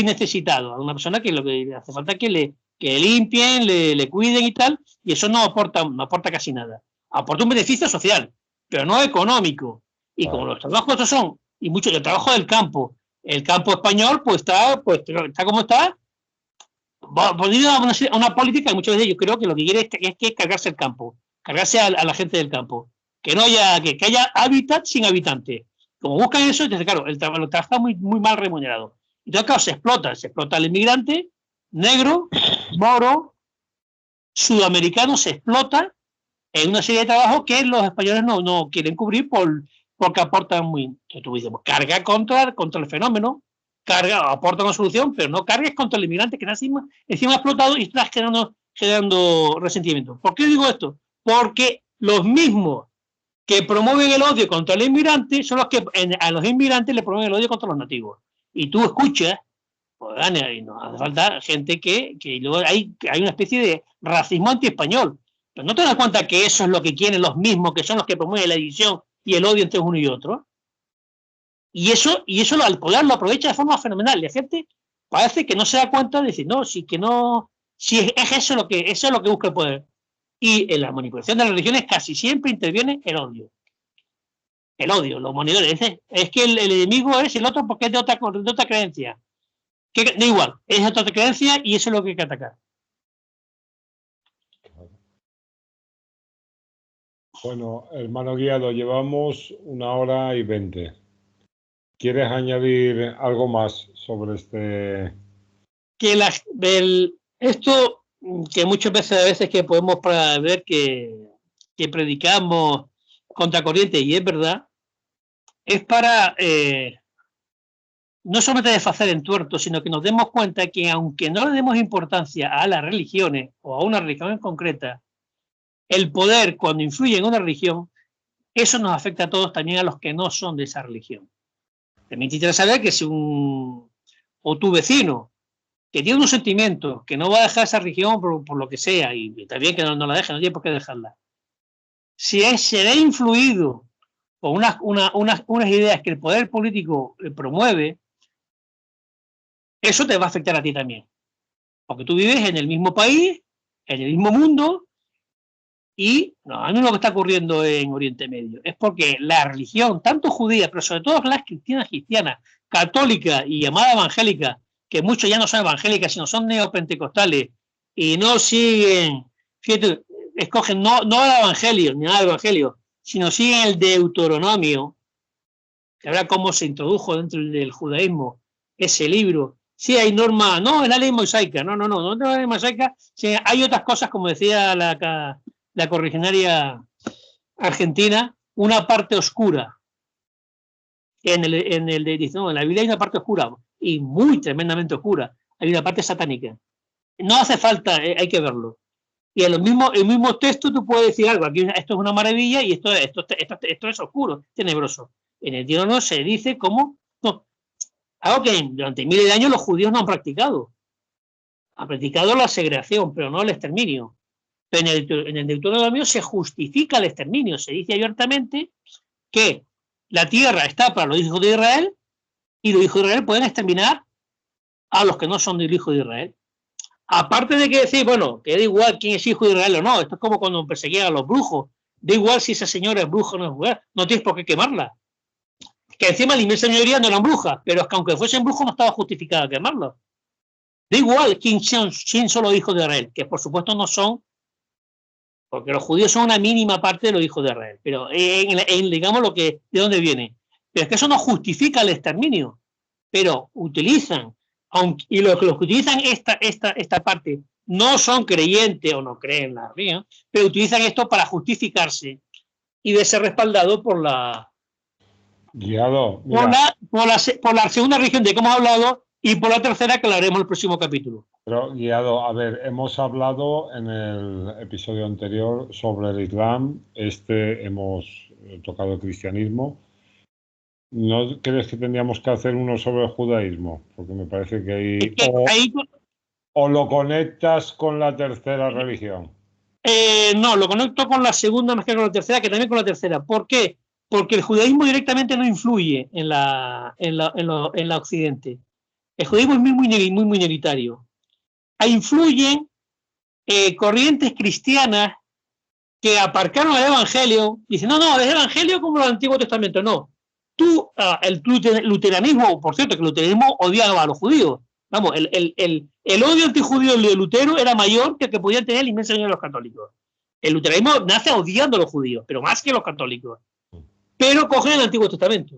necesitado, a una persona que lo que hace falta es que le limpien, le cuiden y tal, y eso no aporta casi nada. Aporta un beneficio social, pero no económico. Y como los trabajos estos son, y mucho del trabajo del campo, el campo español pues está como está, poniendo a una política que muchas veces yo creo que lo que quiere es que cargarse el campo, cargarse a la gente del campo. Que no haya, que haya hábitat sin habitantes. Como buscan eso, entonces, claro, el trabajo está muy mal remunerado. Entonces, claro, se explota al inmigrante, negro, moro, sudamericano, se explota en una serie de trabajos que los españoles no quieren cubrir porque aportan muy. Tú dices, pues, carga contra el fenómeno, aporta una solución, pero no cargues contra el inmigrante que está encima explotado y estás generando resentimiento. ¿Por qué digo esto? Porque los mismos que promueven el odio contra el inmigrante son los que a los inmigrantes le promueven el odio contra los nativos. Y tú escuchas, pues, y no hace falta gente que luego hay una especie de racismo anti-español. Pero no te das cuenta que eso es lo que quieren los mismos, que son los que promueven la división y el odio entre uno y otro. Y eso al poder lo aprovecha de forma fenomenal. Y la gente parece que no se da cuenta de decir, no, si es eso lo que busca el poder. Y en la manipulación de las religiones casi siempre interviene el odio. El odio, los monitores. Es que el enemigo es el otro porque es de otra creencia. Da igual, es de otra creencia y eso es lo que hay que atacar. Bueno, hermano Guiado, llevamos 1h20. ¿Quieres añadir algo más sobre este? Esto que muchas veces que podemos ver que predicamos contracorriente, y es verdad, es para no solamente desfacer en tuerto, sino que nos demos cuenta que aunque no le demos importancia a las religiones o a una religión en concreta, el poder cuando influye en una religión, eso nos afecta a todos, también a los que no son de esa religión. También te interesa saber que si o tu vecino que tiene unos sentimientos, que no va a dejar esa religión por lo que sea, y está bien que no la deje, no tiene por qué dejarla. Si se ve influido por unas ideas que el poder político promueve, eso te va a afectar a ti también. Porque tú vives en el mismo país, en el mismo mundo, y a mí lo que está ocurriendo en Oriente Medio es porque la religión, tanto judía, pero sobre todo las cristianas, católicas y llamada evangélica, que muchos ya no son evangélicas, sino son neopentecostales y no siguen, fíjate, escogen no el evangelio, ni nada del evangelio, sino siguen el Deuteronomio, que habrá cómo se introdujo dentro del judaísmo ese libro. Sí, hay normas, no es la ley mosaica, no es la ley mosaica, sí, hay otras cosas, como decía la correligionaria argentina, una parte oscura. En la Biblia hay una parte oscura, y muy tremendamente oscura. Hay una parte satánica. No hace falta, hay que verlo. Y en el mismo texto tú puedes decir algo, aquí esto es una maravilla y esto es oscuro, tenebroso. En el Deuteronomio se dice cómo, algo que durante miles de años los judíos no han practicado. Han practicado la segregación, pero no el exterminio. Pero en el Deuteronomio se justifica el exterminio, se dice abiertamente que la tierra está para los hijos de Israel y los hijos de Israel pueden exterminar a los que no son del hijo de Israel. Aparte de que decir, bueno, que da igual quién es hijo de Israel o no, esto es como cuando perseguían a los brujos, da igual si esa señora es bruja o no es bruja, no tienes por qué quemarla. Que encima la inmensa mayoría no eran brujas, pero es que aunque fuesen brujos no estaba justificada quemarlos. Da igual quién son los hijos de Israel, que por supuesto no son, porque los judíos son una mínima parte de los hijos de Israel, pero digamos de dónde viene. pero es que eso no justifica el exterminio. Pero utilizan, y los que utilizan esta parte no son creyentes o no creen en la religión, pero utilizan esto para justificarse y de ser respaldado por la, Guiado, mira, por la segunda religión de que hemos hablado y por la tercera que hablaremos en el próximo capítulo. pero Guiado, a ver, hemos hablado en el episodio anterior sobre el Islam, hemos tocado el cristianismo. ¿No crees que tendríamos que hacer uno sobre el judaísmo? Porque me parece que ahí... O lo conectas con la tercera religión. No, lo conecto con la segunda más que con la tercera, que también con la tercera. ¿Por qué? Porque el judaísmo directamente no influye en la Occidente. El judaísmo es muy minoritario. Influyen corrientes cristianas que aparcaron el evangelio. Dicen, no, es el evangelio como el Antiguo Testamento. No. El luteranismo, por cierto, que el luteranismo odiaba a los judíos. Vamos, el odio antijudío de Lutero era mayor que el que podían tener la inmensa mayoría de los católicos. El luteranismo nace odiando a los judíos, pero más que los católicos. Pero cogen el Antiguo Testamento.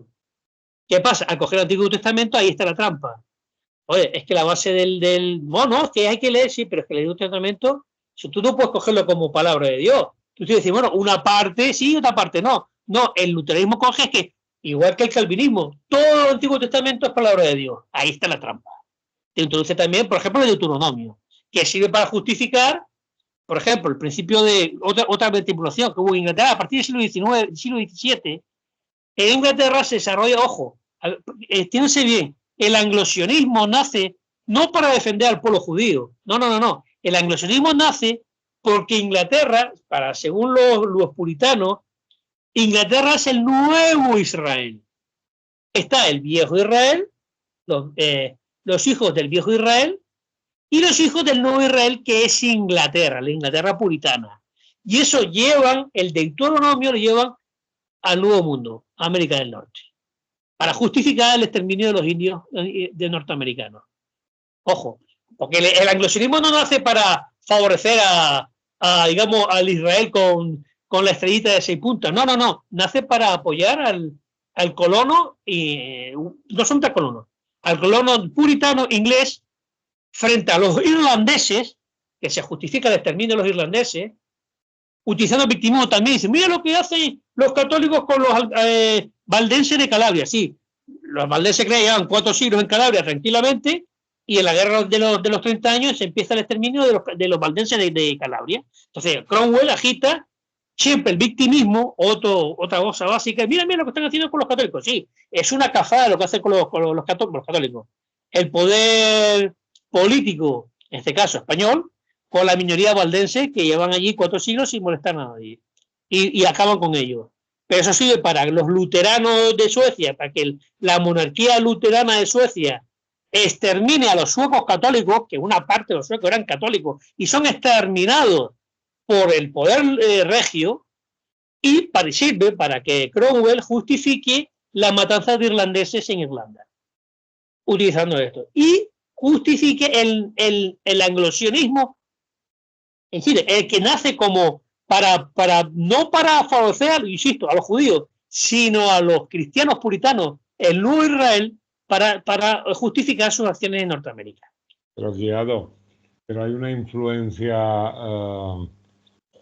¿Qué pasa? Al coger el Antiguo Testamento, ahí está la trampa. Oye, es que la base no, es que hay que leer, sí, pero es que el Antiguo Testamento, si tú no puedes cogerlo como palabra de Dios. Tú tienes que decir, bueno, una parte sí, otra parte no. No, el luteranismo coge que, igual que el calvinismo, todo el Antiguo Testamento es palabra de Dios. Ahí está la trampa. Te introduce también, por ejemplo, el Deuteronomio, que sirve para justificar, por ejemplo, el principio de otra manipulación que hubo en Inglaterra a partir del siglo XVII. En Inglaterra se desarrolla, ojo, entiéndase bien, el anglosionismo nace no para defender al pueblo judío, no. El anglosionismo nace porque Inglaterra, según los puritanos, Inglaterra es el nuevo Israel. Está el viejo Israel, los hijos del viejo Israel y los hijos del nuevo Israel, que es Inglaterra, la Inglaterra puritana. Y eso el Deuteronomio lo llevan al Nuevo Mundo, a América del Norte, para justificar el exterminio de los indios de norteamericanos. Ojo, porque el anglosionismo no nace para favorecer digamos, al Israel con la estrellita de 6 puntas. No. Nace para apoyar al colono, no son 3 colonos, al colono puritano inglés frente a los irlandeses, que se justifica el exterminio de los irlandeses, utilizando el victimismo también. Dicen, mira lo que hacen los católicos con los valdenses de Calabria. Sí, los valdenses que llevan 4 siglos en Calabria tranquilamente, y en la guerra de los 30 años se empieza el exterminio de los valdenses de Calabria. Entonces, Cromwell agita siempre el victimismo, otra cosa básica. Mira lo que están haciendo con los católicos. Sí, es una cafada lo que hacen con los católicos. El poder político, en este caso español, con la minoría valdense que llevan allí 4 siglos sin molestar a nadie. Y acaban con ellos. Pero eso sirve para los luteranos de Suecia, para que la monarquía luterana de Suecia extermine a los suecos católicos, que una parte de los suecos eran católicos, y son exterminados por el poder regio, y sirve para que Cromwell justifique la matanza de irlandeses en Irlanda, utilizando esto. Y justifique el anglosionismo, en Chile, el que nace como no para favorecer, insisto, a los judíos, sino a los cristianos puritanos, el nuevo Israel, para justificar sus acciones en Norteamérica. Pero Guiado, hay una influencia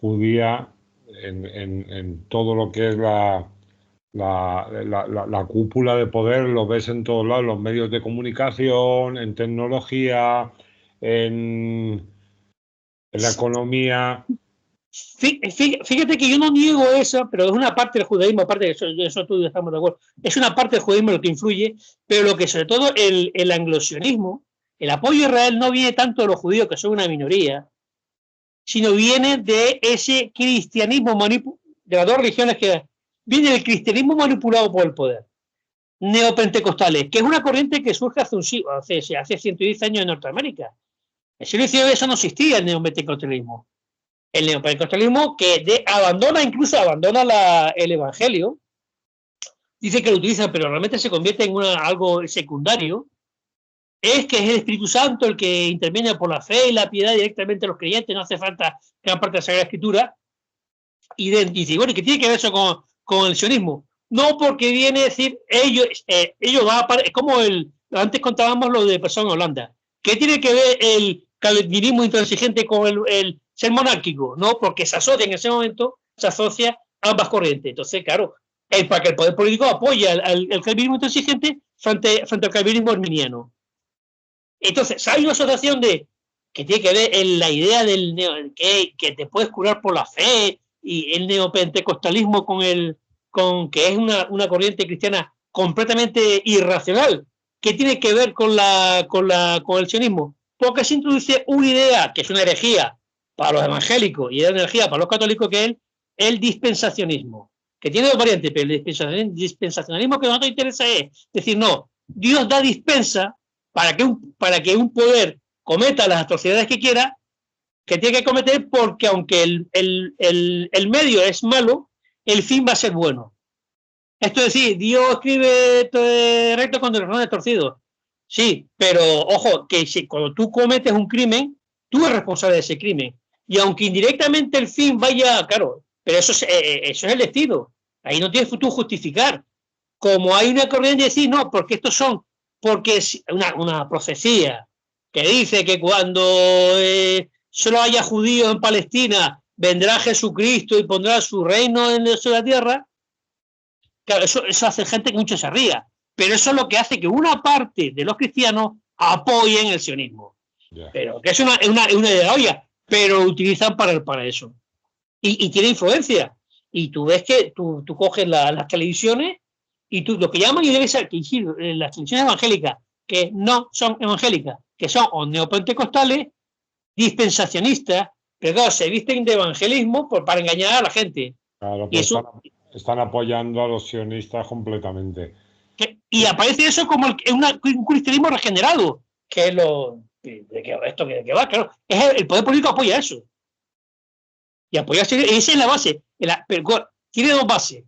judía en todo lo que es la cúpula de poder. Lo ves en todos lados, en los medios de comunicación, en tecnología, en la economía. Fíjate que yo no niego eso, pero es una parte del judaísmo, aparte de eso tú y yo estamos de acuerdo, es una parte del judaísmo lo que influye, pero lo que sobre todo el anglosionismo, el apoyo a Israel no viene tanto de los judíos, que son una minoría, sino viene de ese cristianismo de las dos religiones que viene del cristianismo manipulado por el poder, neopentecostales, que es una corriente que surge hace 110 años en Norteamérica. En el siglo XIX eso no existía, el neopentecostalismo. El neopentecostalismo que abandona el evangelio, dice que lo utiliza, pero realmente se convierte en algo secundario, es que es el Espíritu Santo el que interviene por la fe y la piedad directamente a los creyentes, no hace falta gran parte de la Sagrada Escritura, y dice, bueno, ¿qué tiene que ver eso con el sionismo? no, porque viene a decir, ellos van a es como antes contábamos lo de persona en Holanda. ¿Qué tiene que ver el calvinismo intransigente con el ser monárquico? No, porque se asocia en ese momento, se asocia ambas corrientes. Entonces, claro, para que el poder político apoya al calvinismo intransigente frente al calvinismo arminiano. Entonces, hay una asociación que tiene que ver en la idea del que te puedes curar por la fe, y el neopentecostalismo con que es una corriente cristiana completamente irracional, que tiene que ver con el sionismo, porque se introduce una idea que es una herejía para los evangélicos y es una herejía para los católicos, que es el dispensacionismo, que tiene dos variantes, pero el dispensacionalismo que a nosotros interesa es decir, no, Dios da dispensa para que un poder cometa las atrocidades que quiera, que tiene que cometer, porque aunque el medio es malo, el fin va a ser bueno. Esto es decir, Dios escribe recto cuando el error es torcido. Sí, pero ojo, que cuando tú cometes un crimen, tú eres responsable de ese crimen. Y aunque indirectamente el fin vaya, claro, pero eso es el destino. Ahí no tienes tú justificar. Como hay una corriente de decir, no, porque es una profecía que dice que cuando solo haya judíos en Palestina, vendrá Jesucristo y pondrá su reino en la tierra. Claro, eso hace gente que mucho se ría, pero eso es lo que hace que una parte de los cristianos apoyen el sionismo. Yeah. Pero que es una idea olla, pero lo utilizan para eso. Y tiene influencia. Y tú ves que tú coges las televisiones y tú lo que llaman, y debe ser que las televisiones evangélicas, que no son evangélicas, que son o neopentecostales, dispensacionistas, pero claro, se visten de evangelismo para engañar a la gente. Claro, y eso, están apoyando a los sionistas completamente. Y aparece eso como un cristianismo regenerado, que es esto que va, claro. El poder político apoya eso. Y apoya, esa es la base. Pero tiene dos bases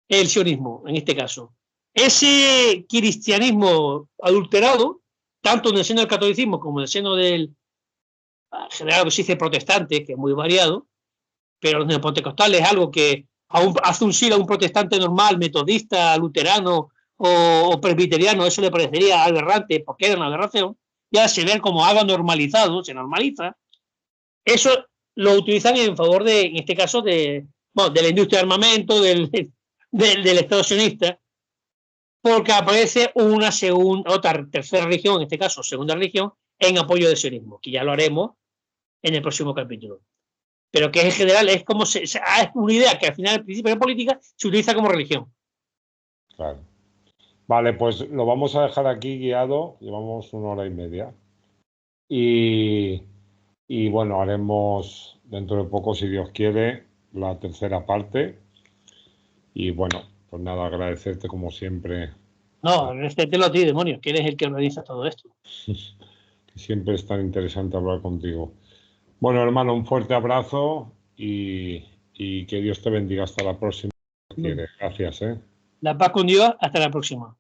el sionismo, en este caso. Ese cristianismo adulterado, tanto en el seno del catolicismo como en el seno del general que se dice protestante, que es muy variado, pero los neopentecostales es algo que hace un siglo a un protestante normal, metodista, luterano o presbiteriano, eso le parecería aberrante, porque era una aberración. Ya se ve como algo normalizado, se normaliza. Eso lo utilizan en favor en este caso, de la industria de armamento, del Estado sionista, porque aparece otra tercera religión, en este caso segunda religión, en apoyo del sionismo, que ya lo haremos en el próximo capítulo. Pero que en general es como es una idea que al final, al principio de la política, se utiliza como religión. Claro. Vale, pues lo vamos a dejar aquí guiado, llevamos 1 hora y media. Y bueno, haremos dentro de poco, si Dios quiere, la tercera parte. Y bueno, pues nada, agradecerte como siempre. No, agradecértelo a ti, demonios, que eres el que organiza todo esto. Siempre es tan interesante hablar contigo. Bueno, hermano, un fuerte abrazo y que Dios te bendiga. Hasta la próxima. Gracias. La paz con Dios. Hasta la próxima.